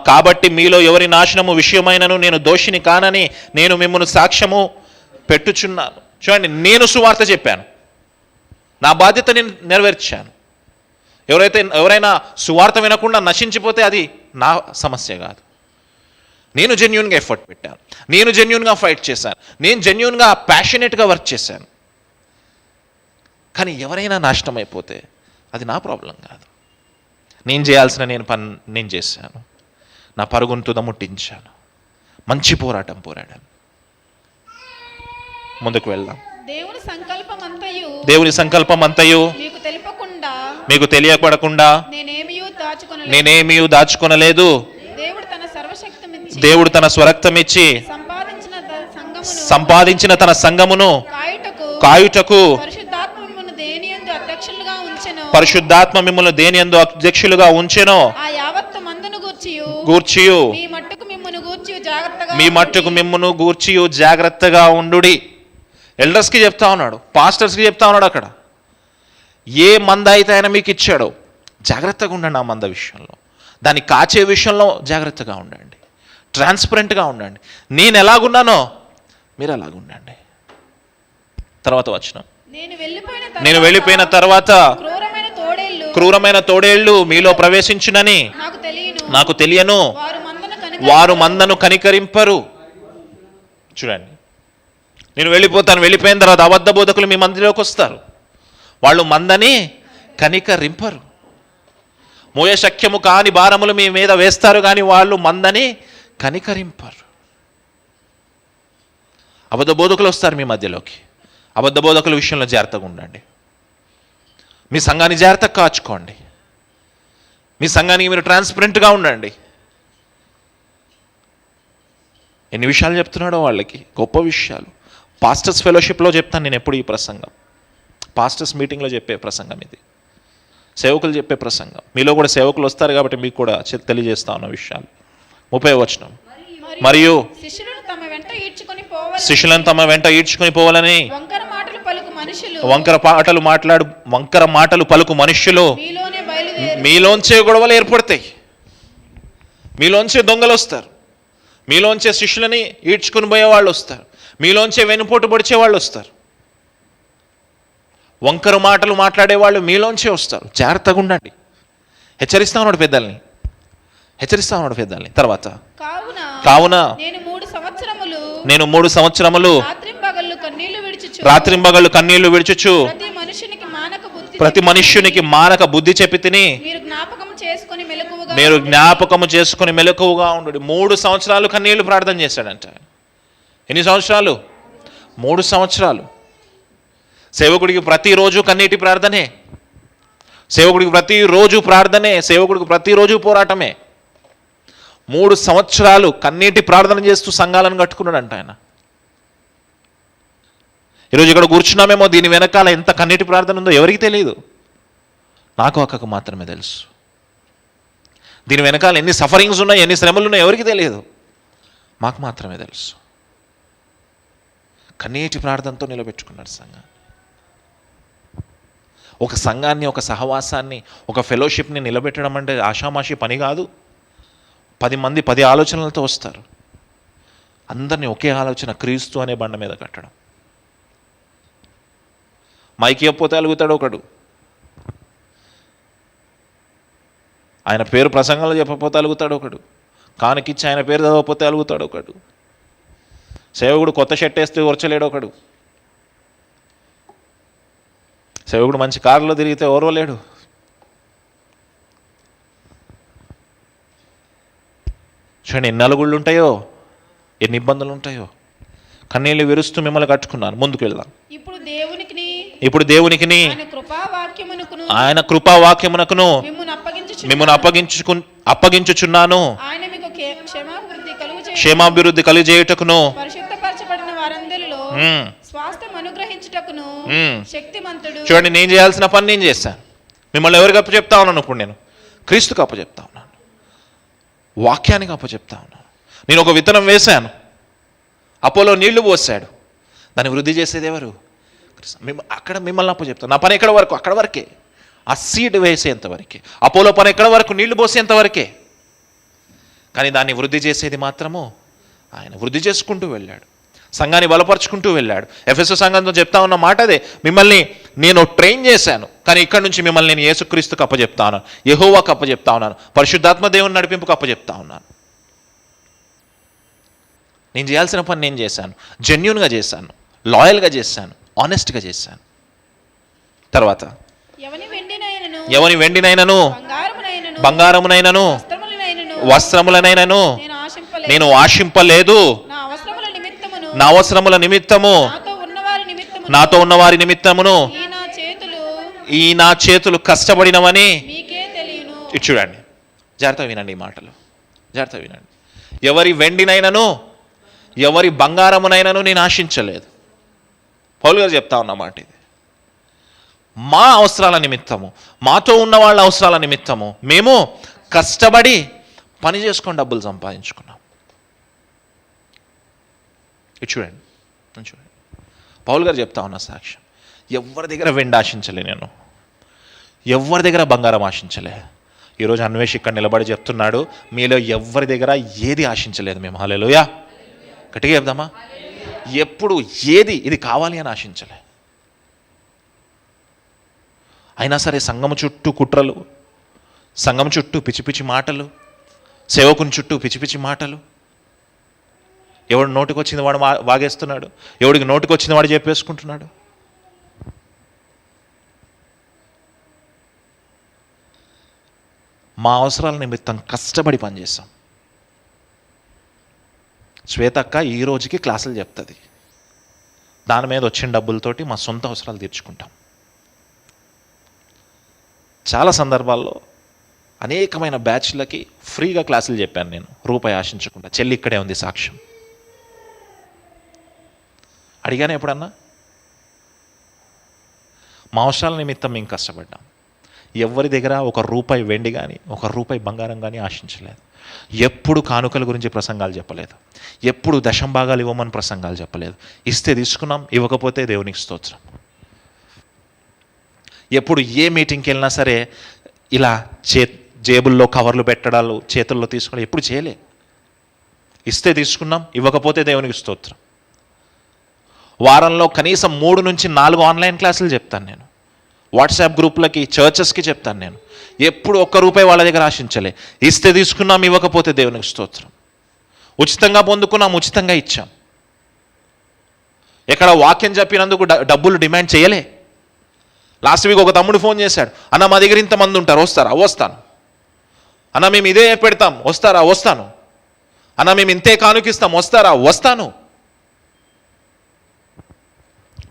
Speaker 1: కాబట్టి మీలో ఎవరి నాశనము విషయమైనను నేను దోషిని కానని నేను మిమ్మును సాక్ష్యము పెట్టుచున్నాను. చూడండి, నేను సువార్త చెప్పాను, నా బాధ్యత నేను నెరవేర్చాను. ఎవరైనా సువార్త వినకుండా నశించిపోతే అది నా సమస్య కాదు. నేను జెన్యూన్గా ఎఫర్ట్ పెట్టాను, నేను జెన్యూన్గా ఫైట్ చేశాను, నేను జెన్యూన్గా ప్యాషనేట్గా వర్క్ చేశాను. కానీ ఎవరైనా నాశనం అయిపోతే అది నా ప్రాబ్లం కాదు. నేను చేయాల్సిన నేను చేశాను, నా పరుగును తుదముట్టించాను, మంచి పోరాటం పోరాడాను. ముందుకు వెళ్దాం. దేవుని సంకల్పం అంతయు మీకు తెలియపడకుండా నేనేమీ దాచుకొనలేదు. దేవుడు తన స్వరక్తం ఇచ్చి సంపాదించిన తన సంఘమును కాయుటకు పరిశుద్ధాత్మ మిమ్మల్ని దేని యందు అధ్యక్షులుగా ఉంచెనో గూర్చియు మీ మట్టుకు మిమ్మును గూర్చియు జాగ్రత్తగా ఉండుడి. ఎల్డర్స్కి చెప్తా ఉన్నాడు, పాస్టర్స్కి చెప్తా ఉన్నాడు. అక్కడ ఏ మంద అయితే ఆయన మీకు ఇచ్చాడో జాగ్రత్తగా ఉండండి. ఆ మంద విషయంలో, దాన్ని కాచే విషయంలో జాగ్రత్తగా ఉండండి, ట్రాన్స్పరెంట్గా ఉండండి. నేను ఎలాగున్నానో మీరు అలాగుండండి. తర్వాత వచనం, నేను వెళ్ళిపోయిన తర్వాత క్రూరమైన తోడేళ్లు మీలో ప్రవేశించునని నాకు తెలియను, వారు మందను కనికరింపరు. చూడండి, నేను వెళ్ళిపోయిన తర్వాత అబద్ధ బోధకులు మీ మందిలోకి వస్తారు, వాళ్ళు మందని కనికరింపరు. మోయశక్యము కాని భారములు మీ మీద వేస్తారు, కానీ వాళ్ళు మందని కనికరింపరు. అబద్ధ బోధకులు వస్తారు మీ మధ్యలోకి. అబద్ధ బోధకుల విషయంలో జాగ్రత్తగా ఉండండి. మీ సంఘాన్ని జాగ్రత్తగా కాచుకోండి. మీ సంఘానికి మీరు ట్రాన్స్పరెంట్గా ఉండండి. ఎన్ని విషయాలు చెప్తున్నాడో వాళ్ళకి, గొప్ప విషయాలు. పాస్టర్స్ ఫెలోషిప్లో చెప్తాను నేను ఎప్పుడు ఈ ప్రసంగం, పాస్టర్స్ మీటింగ్లో చెప్పే ప్రసంగం ఇది, సేవకులు చెప్పే ప్రసంగం. మీలో కూడా సేవకులు వస్తారు కాబట్టి మీకు కూడా తెలియజేస్తా ఉన్న విషయాలు. 30వ వచనం, మరియు శిష్యులను తమ వెంట ఈడ్చుకొని పోవాలని వంకర మాటలు పలుకు మనుష్యులు మీలోంచే గొడవలు ఏర్పడతాయి. మీలోంచే దొంగలు వస్తారు, మీలోంచే శిష్యులని ఈడ్చుకొని పోయే వాళ్ళు వస్తారు, మీలోంచే వెనుపోటు పొడిచే వాళ్ళు వస్తారు, వంకర మాటలు మాట్లాడేవాళ్ళు మీలోంచే వస్తారు. జాగ్రత్తగా ఉండండి. హెచ్చరిస్తా ఉన్నాడు పెద్దల్ని. తర్వాత కావున నేను 3 సంవత్సరములు రాత్రింబగళ్ళు కన్నీళ్లు విడుచుచు ప్రతి మనుష్యునికి మానక బుద్ధి చెప్పి తిని
Speaker 2: మీరు జ్ఞాపకం చేసుకొని మెలకువగా
Speaker 1: మీరు జ్ఞాపకము చేసుకుని మెలకువగా ఉండు. 3 సంవత్సరాలు కన్నీళ్లు ప్రార్థన చేశాడంట. ఎన్ని సంవత్సరాలు? 3 సంవత్సరాలు. సేవకుడికి ప్రతిరోజు కన్నీటి ప్రార్థనే, సేవకుడికి ప్రతిరోజు ప్రార్థనే, సేవకుడికి ప్రతిరోజు పోరాటమే. 3 సంవత్సరాలు కన్నీటి ప్రార్థన చేస్తూ సంఘాలను కట్టుకున్నాడంట ఆయన. ఈరోజు ఇక్కడ కూర్చున్నామేమో, దీని వెనకాల ఎంత కన్నీటి ప్రార్థన ఉందో ఎవరికి తెలియదు, నాకు అక్కకు మాత్రమే తెలుసు. దీని వెనకాల ఎన్ని సఫరింగ్స్ ఉన్నాయి, ఎన్ని శ్రమలు ఉన్నాయి ఎవరికి తెలియదు, మాకు మాత్రమే తెలుసు. కన్నీటి ప్రార్థనతో నిలబెట్టుకున్నాడు సంఘాన్ని. ఒక సంఘాన్ని, ఒక సహవాసాన్ని, ఒక ఫెలోషిప్ని నిలబెట్టడం అంటే ఆషామాషి పని కాదు. 10 మంది 10 ఆలోచనలతో వస్తారు. అందరినీ ఒకే ఆలోచన, క్రీస్తు అనే బండ మీద కట్టడం. మైకి చెప్పపోతే అలుగుతాడు ఒకడు, ఆయన పేరు ప్రసంగంలో చెప్పకపోతే అలుగుతాడు ఒకడు, కానుకిచ్చి ఆయన పేరు చదవకపోతే అలుగుతాడు ఒకడు, సేవకుడు కొత్త షర్ట్ వేస్తే ఓర్చలేడు ఒకడు, సేవకుడు మంచి కారులో తిరిగితే ఓర్వలేడు. చూడండి ఎన్ని అలుగుళ్ళు ఉంటాయో, ఎన్ని ఇబ్బందులు ఉంటాయో. కన్నీళ్ళు విరుస్తూ మిమ్మల్ని కట్టుకున్నాను. ముందుకు వెళ్దాం. ఇప్పుడు దేవునికి ఆయన కృపావాక్యమునకును మిమ్మల్ని అప్పగించుచున్నాను, క్షేమాభివృద్ధి కలుగజేయుటకును, చూడండి నేను చేయాల్సిన పని నేను చేశాను. మిమ్మల్ని ఎవరికి అప్పచెప్తా ఉన్నాను? ఇప్పుడు నేను క్రీస్తుకి అప్పచెప్తా ఉన్నాను, వాక్యానికి అప్పచెప్తా ఉన్నాను. నేను ఒక విత్తనం వేశాను, అపోలో నీళ్లు పోసాడు, దాన్ని వృద్ధి చేసేది ఎవరు? అక్కడ మిమ్మల్ని అప్పచెప్తాను. నా పని ఎక్కడ వరకు? అక్కడ వరకే. ఆ సీడ్ వేసేంతవరకే. అపోలో పని ఎక్కడ వరకు? నీళ్లు పోసేంతవరకే. కానీ దాన్ని వృద్ధి చేసేది మాత్రము ఆయన. వృద్ధి చేసుకుంటూ వెళ్ళాడు, సంఘాన్ని బలపరుచుకుంటూ వెళ్ళాడు. ఎఫెసు సంఘంతో చెప్తా ఉన్న మాట అదే, మిమ్మల్ని నేను ట్రైన్ చేశాను, కానీ ఇక్కడ నుంచి మిమ్మల్ని నేను యేసుక్రీస్తుకు అప్పచెప్తా ఉన్నాను, యెహోవాకు అప్పచెప్తా ఉన్నాను, పరిశుద్ధాత్మ దేవుని నడిపింపుకు అప్పచెప్తా ఉన్నాను. నేను చేయాల్సిన పని నేను చేశాను, జెన్యూన్గా చేశాను, లాయల్గా చేశాను, ఆనెస్ట్గా చేశాను. తర్వాత ఎవని వెండినైనను బంగారమునైనను వస్త్రములనైనను నేను ఆశింపలేదు, నా అవసరముల నిమిత్తము నాతో ఉన్నవారి నిమిత్తమును ఈ నా చేతులు కష్టపడినవని. చూడండి, జాగ్రత్తగా వినండి ఈ మాటలు, జాగ్రత్తగా వినండి. ఎవరి వెండినైనను ఎవరి బంగారమునైనను నేను ఆశించలేదు. పౌలు గారు చెప్తా ఉన్నమాట ఇది. మా అవసరాల నిమిత్తము, మాతో ఉన్న వాళ్ళ అవసరాల నిమిత్తము మేము కష్టపడి పని చేసుకొని డబ్బులు సంపాదించుకున్నాం. ఇది చూడండి, చూడండి. పౌలు గారు చెప్తా ఉన్న సాక్ష్యం. ఎవరి దగ్గర వెండి ఆశించలే నేను, ఎవరి దగ్గర బంగారం ఆశించలే. ఈరోజు అన్వేష్ ఇక్కడ నిలబడి చెప్తున్నాడు, మీలో ఎవరి దగ్గర ఏది ఆశించలేదు మేము. హల్లెలూయా, గట్టిగా చెప్దామా? ఎప్పుడు ఏది ఇది కావాలి అని ఆశించలే. అయినా సరే సంఘము చుట్టూ కుట్రలు, సంఘం చుట్టూ పిచ్చి పిచ్చి మాటలు, సేవకుని చుట్టూ పిచ్చి పిచ్చి మాటలు. ఎవడు నోటికి వచ్చింది వాడు వాగేస్తున్నాడు, ఎవడికి నోటికి వచ్చింది వాడు చెప్పేసుకుంటున్నాడు. మా అవసరాల నిమిత్తం కష్టపడి పనిచేస్తాం. శ్వేతక్క ఈ రోజుకి క్లాసులు చెప్తుంది, దాని మీద వచ్చిన డబ్బులతోటి మా సొంత అవసరాలు తీర్చుకుంటాం. చాలా సందర్భాల్లో అనేకమైన బ్యాచ్లకి ఫ్రీగా క్లాసులు చెప్పాను నేను, రూపాయి ఆశించకుండా. చెల్లి ఇక్కడే ఉంది సాక్ష్యం. అడిగాను ఎప్పుడన్నా? మా అవసరాల నిమిత్తం మేము కష్టపడ్డాం. ఎవరి దగ్గర ఒక రూపాయి వెండి కానీ ఒక రూపాయి బంగారం కానీ ఆశించలేదు. ఎప్పుడు కానుకల గురించి ప్రసంగాలు చెప్పలేదు, ఎప్పుడు దశంభాగాలు ఇవ్వమని ప్రసంగాలు చెప్పలేదు. ఇస్తే తీసుకున్నాం, ఇవ్వకపోతే దేవునికి స్తోత్రం. ఎప్పుడు ఏ మీటింగ్కి వెళ్ళినా సరే ఇలా జేబుల్లో కవర్లు పెట్టడాలు, చేతుల్లో తీసుకోవడం ఎప్పుడు చేయలే. ఇస్తే తీసుకున్నాం, ఇవ్వకపోతే దేవునికి స్తోత్రం. వారంలో కనీసం 3 నుంచి 4 ఆన్లైన్ క్లాసులు చెప్తాను నేను, వాట్సాప్ గ్రూప్లకి, చర్చెస్కి చెప్తాను నేను. ఎప్పుడు ఒక్క రూపాయి వాళ్ళ దగ్గర ఆశించలే. ఇస్తే తీసుకున్నాం, ఇవ్వకపోతే దేవునికి స్తోత్రం. ఉచితంగా పొందుకున్నాం, ఉచితంగా ఇచ్చాం. ఎక్కడ వాక్యం చెప్పినందుకు డబ్బులు డిమాండ్ చేయలే. లాస్ట్ వీక్ ఒక తమ్ముడు ఫోన్ చేశాడు, అన్న మా దగ్గర ఇంతమంది ఉంటారు, వస్తారా? వస్తాను. అన్న మేము ఇదే పెడతాం, వస్తారా? వస్తాను. అన్న మేము ఇంతే కానుకిస్తాం, వస్తారా? వస్తాను.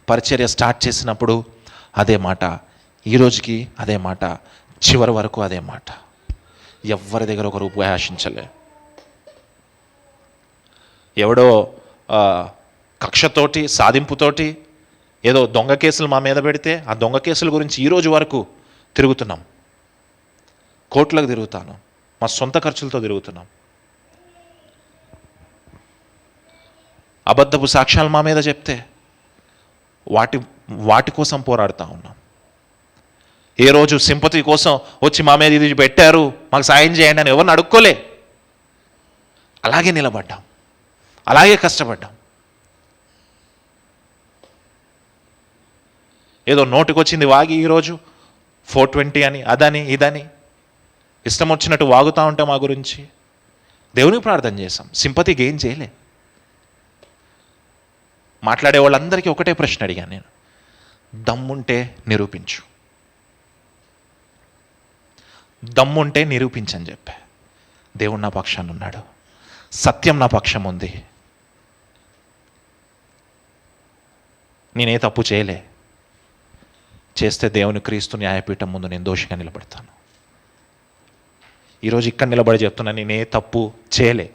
Speaker 1: పరిచర్య స్టార్ట్ చేసినప్పుడు అదే మాట, ఈ రోజుకి అదే మాట, చివరి వరకు అదే మాట. ఎవరి దగ్గర ఒక రూపాయి ఆశించలే. ఎవడో కక్షతోటి సాధింపుతోటి ఏదో దొంగ కేసులు మా మీద పెడితే ఆ దొంగ కేసుల గురించి ఈరోజు వరకు తిరుగుతున్నాం. కోర్టులకు తిరుగుతాను, మా సొంత ఖర్చులతో తిరుగుతున్నాం. అబద్ధపు సాక్ష్యాలు మా మీద చెప్తే వాటి కోసం పోరాడుతూ ఉన్నాం. ఏ రోజు సింపతి కోసం వచ్చి మా మీద ఇది పెట్టారు, మాకు సాయం చేయండి అని ఎవరిని అడుక్కోలే. అలాగే నిలబడ్డాం, అలాగే కష్టపడ్డాం. ఏదో నోటికొచ్చింది వాగి ఈరోజు 420 అని అదని ఇదని ఇష్టం వచ్చినట్టు వాగుతూ ఉంటే మా గురించి దేవునికి ప్రార్థన చేశాం, సింపతి గెయిన్ చేయలే. మాట్లాడే వాళ్ళందరికీ ఒకటే ప్రశ్న అడిగాను నేను, దమ్ముంటే నిరూపించు, దమ్ముంటే నిరూపించని చెప్పా. దేవుడు నా పక్షాన ఉన్నాడు, సత్యం నా పక్షం ఉంది. నేనే తప్పు చేయలే. చేస్తే దేవుని క్రీస్తు న్యాయపీఠం ముందు నేను దోషిగా నిలబడతాను. ఈరోజు ఇక్కడ నిలబడి చెప్తున్నా, నేనే తప్పు చేయలే.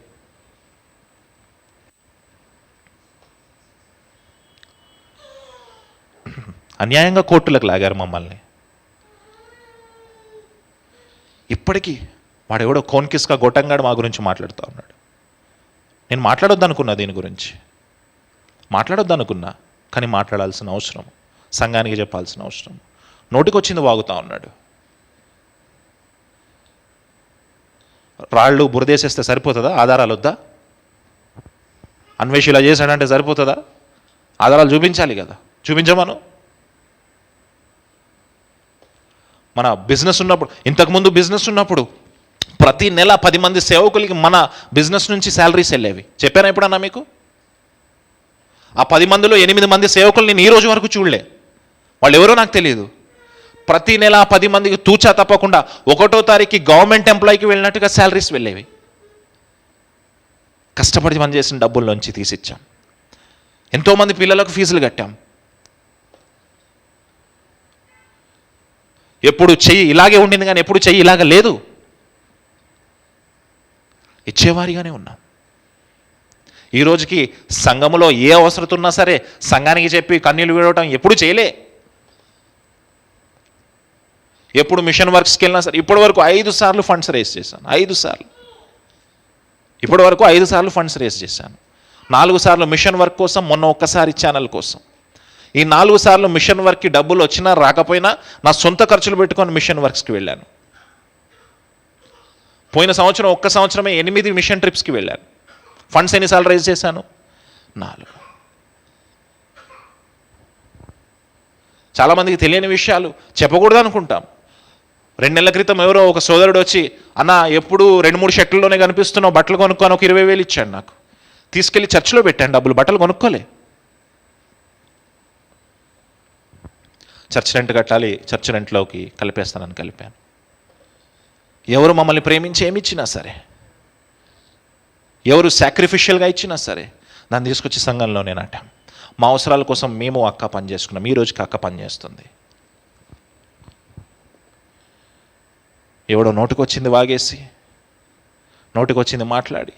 Speaker 1: అన్యాయంగా కోర్టులకు లాగారు మమ్మల్ని. ఇప్పటికీ వాడెవడో కోన్కిస్కా గొట్టంగాడు మా గురించి మాట్లాడుతూ ఉన్నాడు. నేను మాట్లాడొద్దు అనుకున్నా, దీని గురించి మాట్లాడొద్దు అనుకున్నా, కానీ మాట్లాడాల్సిన అవసరం, సంఘానికి చెప్పాల్సిన అవసరం. నోటికొచ్చింది వాగుతూ ఉన్నాడు. రాళ్ళు బురదేసేస్తే సరిపోతుందా? ఆధారాలు వద్దా? అన్వేషి ఇలా చేశాడంటే సరిపోతుందా? ఆధారాలు చూపించాలి కదా, చూపించమను. మన బిజినెస్ ఉన్నప్పుడు, ఇంతకుముందు బిజినెస్ ఉన్నప్పుడు ప్రతి నెల 10 మంది సేవకులకి మన బిజినెస్ నుంచి శాలరీస్ వెళ్ళేవి. చెప్పాను ఎప్పుడన్నా మీకు? ఆ 10 మందిలో 8 మంది సేవకులు నేను ఈ రోజు వరకు చూడలే. వాళ్ళు ఎవరో నాకు తెలియదు. ప్రతి నెల 10 మందికి తూచా తప్పకుండా 1వ తారీఖుకి గవర్నమెంట్ ఎంప్లాయీకి వెళ్ళినట్టుగా శాలరీస్ వెళ్ళేవి. కష్టపడి పని చేసిన డబ్బుల్లోంచి తీసిచ్చాం. ఎంతోమంది పిల్లలకు ఫీజులు కట్టాం. ఎప్పుడు చెయ్యి ఇలాగే ఉండింది కానీ ఎప్పుడు చెయ్యి ఇలాగ లేదు. ఇచ్చేవారిగానే ఉన్నాం. ఈ రోజుకి సంఘములో ఏ అవసరం ఉన్నా సరే సంఘానికి చెప్పి కన్నీళ్ళు విడవటం ఎప్పుడు చేయలే. ఎప్పుడు మిషన్ వర్క్స్కి వెళ్ళినా సరే ఇప్పటి వరకు 5 సార్లు ఫండ్స్ రేస్ చేశాను. 5 సార్లు, ఇప్పటి వరకు 5 సార్లు ఫండ్స్ రేస్ చేశాను. 4 సార్లు మిషన్ వర్క్ కోసం, మొన్న ఒక్కసారి ఛానల్ కోసం. ఈ 4 సార్లు మిషన్ వర్క్కి డబ్బులు వచ్చినా రాకపోయినా నా సొంత ఖర్చులు పెట్టుకొని మిషన్ వర్క్స్కి వెళ్ళాను. పోయిన సంవత్సరం ఒక్క సంవత్సరమే 8 మిషన్ ట్రిప్స్కి వెళ్ళాను. ఫండ్స్ ఎన్నిసార్లు రైజ్ చేశాను? 4. చాలామందికి తెలియని విషయాలు చెప్పకూడదు అనుకుంటాం. 2 నెలల క్రితం ఎవరో ఒక సోదరుడు వచ్చి, అన్న ఎప్పుడు 2-3 షర్ట్లలోనే కనిపిస్తున్నావు, బట్టలు కొనుక్కొని ఒక 20,000 ఇచ్చాడు నాకు. తీసుకెళ్ళి చర్చిలో పెట్టాను డబ్బులు, బట్టలు కొనుక్కోలే. చర్చ్ రెంట్ కట్టాలి, చర్చ్ రెంట్లోకి కలిపేస్తానని కలిపాను. ఎవరు మమ్మల్ని ప్రేమించి ఏమి ఇచ్చినా సరే, ఎవరు సాక్రిఫిషియల్గా ఇచ్చినా సరే దాన్ని తీసుకొచ్చి సంఘంలోనే నాటాం. మా అవసరాల కోసం మేము అక్క పని చేసుకున్నాం. ఈ రోజుకి అక్క పని చేస్తుంది. ఎవడో నోటికొచ్చింది వాగేసి, నోటికొచ్చింది మాట్లాడి,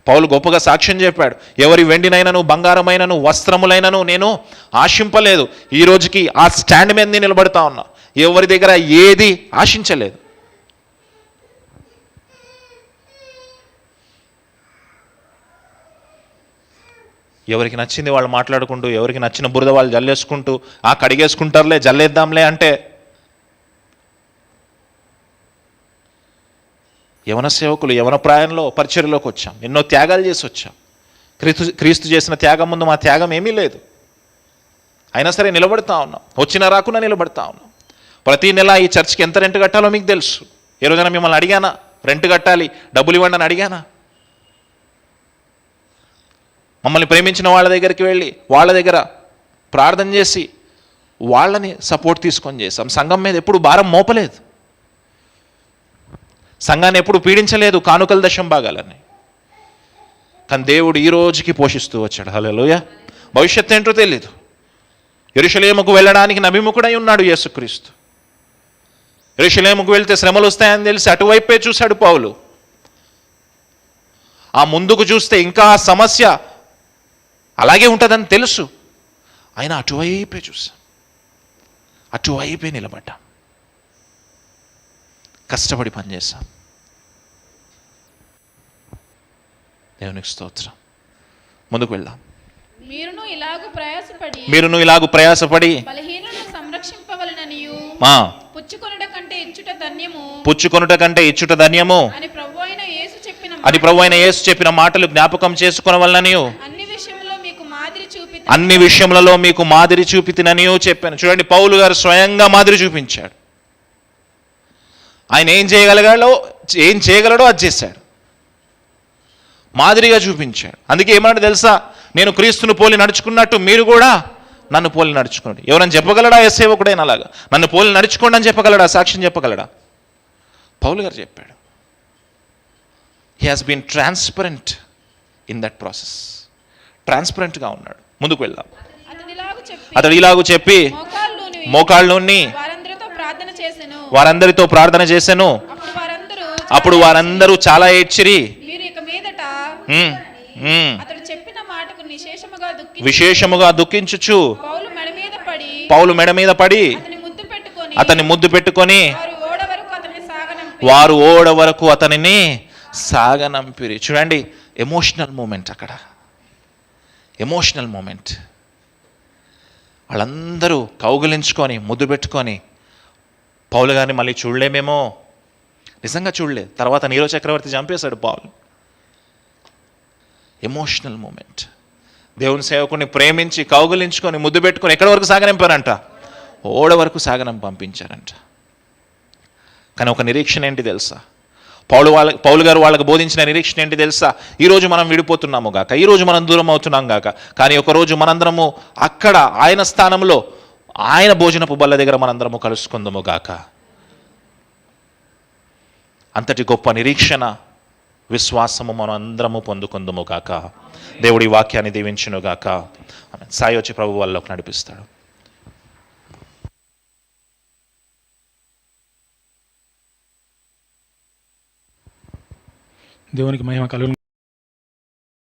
Speaker 1: పౌలు గొప్పగా సాక్ష్యం చెప్పాడు, ఎవరి వెండినైనను బంగారమైనను వస్త్రములైనను నేను ఆశింపలేదు. ఈ రోజుకి ఆ స్టాండ్ మీద నేను నిలబడతా ఉన్నా. ఎవరి దగ్గర ఏది ఆశించలేదు. ఎవరికి నచ్చింది వాళ్ళు మాట్లాడుకుంటూ, ఎవరికి నచ్చిన బురద వాళ్ళు జల్లేసుకుంటూ, ఆ కడిగేసుకుంటారులే జల్లేద్దాంలే అంటే, యవన సేవకులు యవన ప్రాయంలో పరిచర్యలోకి వచ్చాం. ఎన్నో త్యాగాలు చేసి వచ్చాం. క్రీస్తు చేసిన త్యాగం ముందు మా త్యాగం ఏమీ లేదు. అయినా సరే నిలబడతా ఉన్నాం. వచ్చినా రాకుండా నిలబడతా ఉన్నాం. ప్రతి నెల ఈ చర్చ్కి ఎంత రెంట్ కట్టాలో మీకు తెలుసు. ఏ రోజైనా మిమ్మల్ని అడిగానా? రెంట్ కట్టాలి, డబ్బులు ఇవ్వండి అని అడిగానా? మమ్మల్ని ప్రేమించిన వాళ్ళ దగ్గరికి వెళ్ళి వాళ్ళ దగ్గర ప్రార్థన చేసి వాళ్ళని సపోర్ట్ తీసుకొని చేసాం. సంఘం మీద ఎప్పుడు భారం మోపలేదు, సంఘాన్ని ఎప్పుడు పీడించలేదు కానుకల దశం భాగాలని. కానీ దేవుడు ఈ రోజుకి పోషిస్తూ వచ్చాడు. హల్లెలూయా. భవిష్యత్తు ఏంటో తెలియదు. యెరూషలేముకు వెళ్ళడానికి నభిముఖుడై ఉన్నాడు యేసుక్రీస్తు. యెరూషలేముకు వెళ్తే శ్రమలు వస్తాయని తెలిసి అటువైపే చూశాడు పౌలు. ఆ ముందుకు చూస్తే ఇంకా సమస్య అలాగే ఉంటుందని తెలుసు, ఆయన అటువైపే చూసాం, అటువైపే నిలబడ్డాం, కష్టపడి పనిచేశాం. దేవునికి స్తోత్రం. ముందుకు వెళ్దాం.
Speaker 2: మీరును ఇలాగు ప్రయాసపడి బలహీనులను సంరక్షింపవలెననియు పుచ్చుకొనుట కంటే ఇచ్చుట ధన్యము అని ప్రభువైన యేసు చెప్పిన మాటలు జ్ఞాపకం చేసుకొనవలెనని అన్ని విషయములలో మీకు మాదిరి చూపితిననియు చెప్పాను. చూడండి, పౌలు గారు స్వయంగా మాదిరి చూపించాడు. ఆయన ఏం చేయగలడో అది చేశాడు, మాదిరిగా చూపించాడు. అందుకే ఏమన్నాడు తెలుసా? నేను క్రీస్తును పోలి నడుచుకున్నట్టు మీరు కూడా నన్ను పోలి నడుచుకోండి. ఎవరైనా చెప్పగలడా? ఏ సేవకుడైనా అలాగా నన్ను పోలి నడుచుకోండి అని చెప్పగలడా? సాక్ష్యం చెప్పగలడా? పౌలు గారు చెప్పాడు. He has been transparent in that process. ట్రాన్స్పరెంట్గా ఉన్నాడు. ముందుకు వెళ్దాం. అతడు ఇలాగూ చెప్పి మోకాళ్ళుని వారందరితో ప్రార్థన చేసెను. అప్పుడు వారందరూ చాలా ఏడ్చిరి. విశేషముగా దుఃఖించుచు పౌలు మెడ మీద పడి అతన్ని ముద్దు పెట్టుకొని వారు ఓడ వరకు అతనిని సాగనంపిరి. చూడండి, ఎమోషనల్ మూమెంట్ అక్కడ, ఎమోషనల్ మూమెంట్. వాళ్ళందరూ కౌగిలించుకొని ముద్దు పెట్టుకొని, పౌలు గారిని మళ్ళీ చూడలేమేమో, నిజంగా చూడలేదు. తర్వాత నీరో చక్రవర్తి చంపేశాడు పౌలు. Emotional moment. దేవుని సేవకుని ప్రేమించి కౌగులించుకొని ముద్దు పెట్టుకొని ఎక్కడి వరకు సాగనంపారంట? ఓడ వరకు పంపించారంట. కానీ ఒక నిరీక్షణ ఏంటి తెలుసా? పౌలు గారు వాళ్ళకు బోధించిన నిరీక్షణ ఏంటి తెలుసా? ఈరోజు మనం విడిపోతున్నాము గాక, ఈరోజు మనం దూరం అవుతున్నాం గాక, కానీ ఒకరోజు మనందరము అక్కడ ఆయన స్థానంలో ఆయన భోజనపు బల్ల దగ్గర మనందరము కలుసుకుందాము గాక. అంతటి గొప్ప నిరీక్షణ, విశ్వాసము మనం అందరము పొందుకుందుము గాక. దేవుడి వాక్యాన్ని దీవించును గాక. సాయి వచ్చి ప్రభు వాళ్ళకి నడిపిస్తాడు.
Speaker 3: దేవునికి మహిమ కలుగును.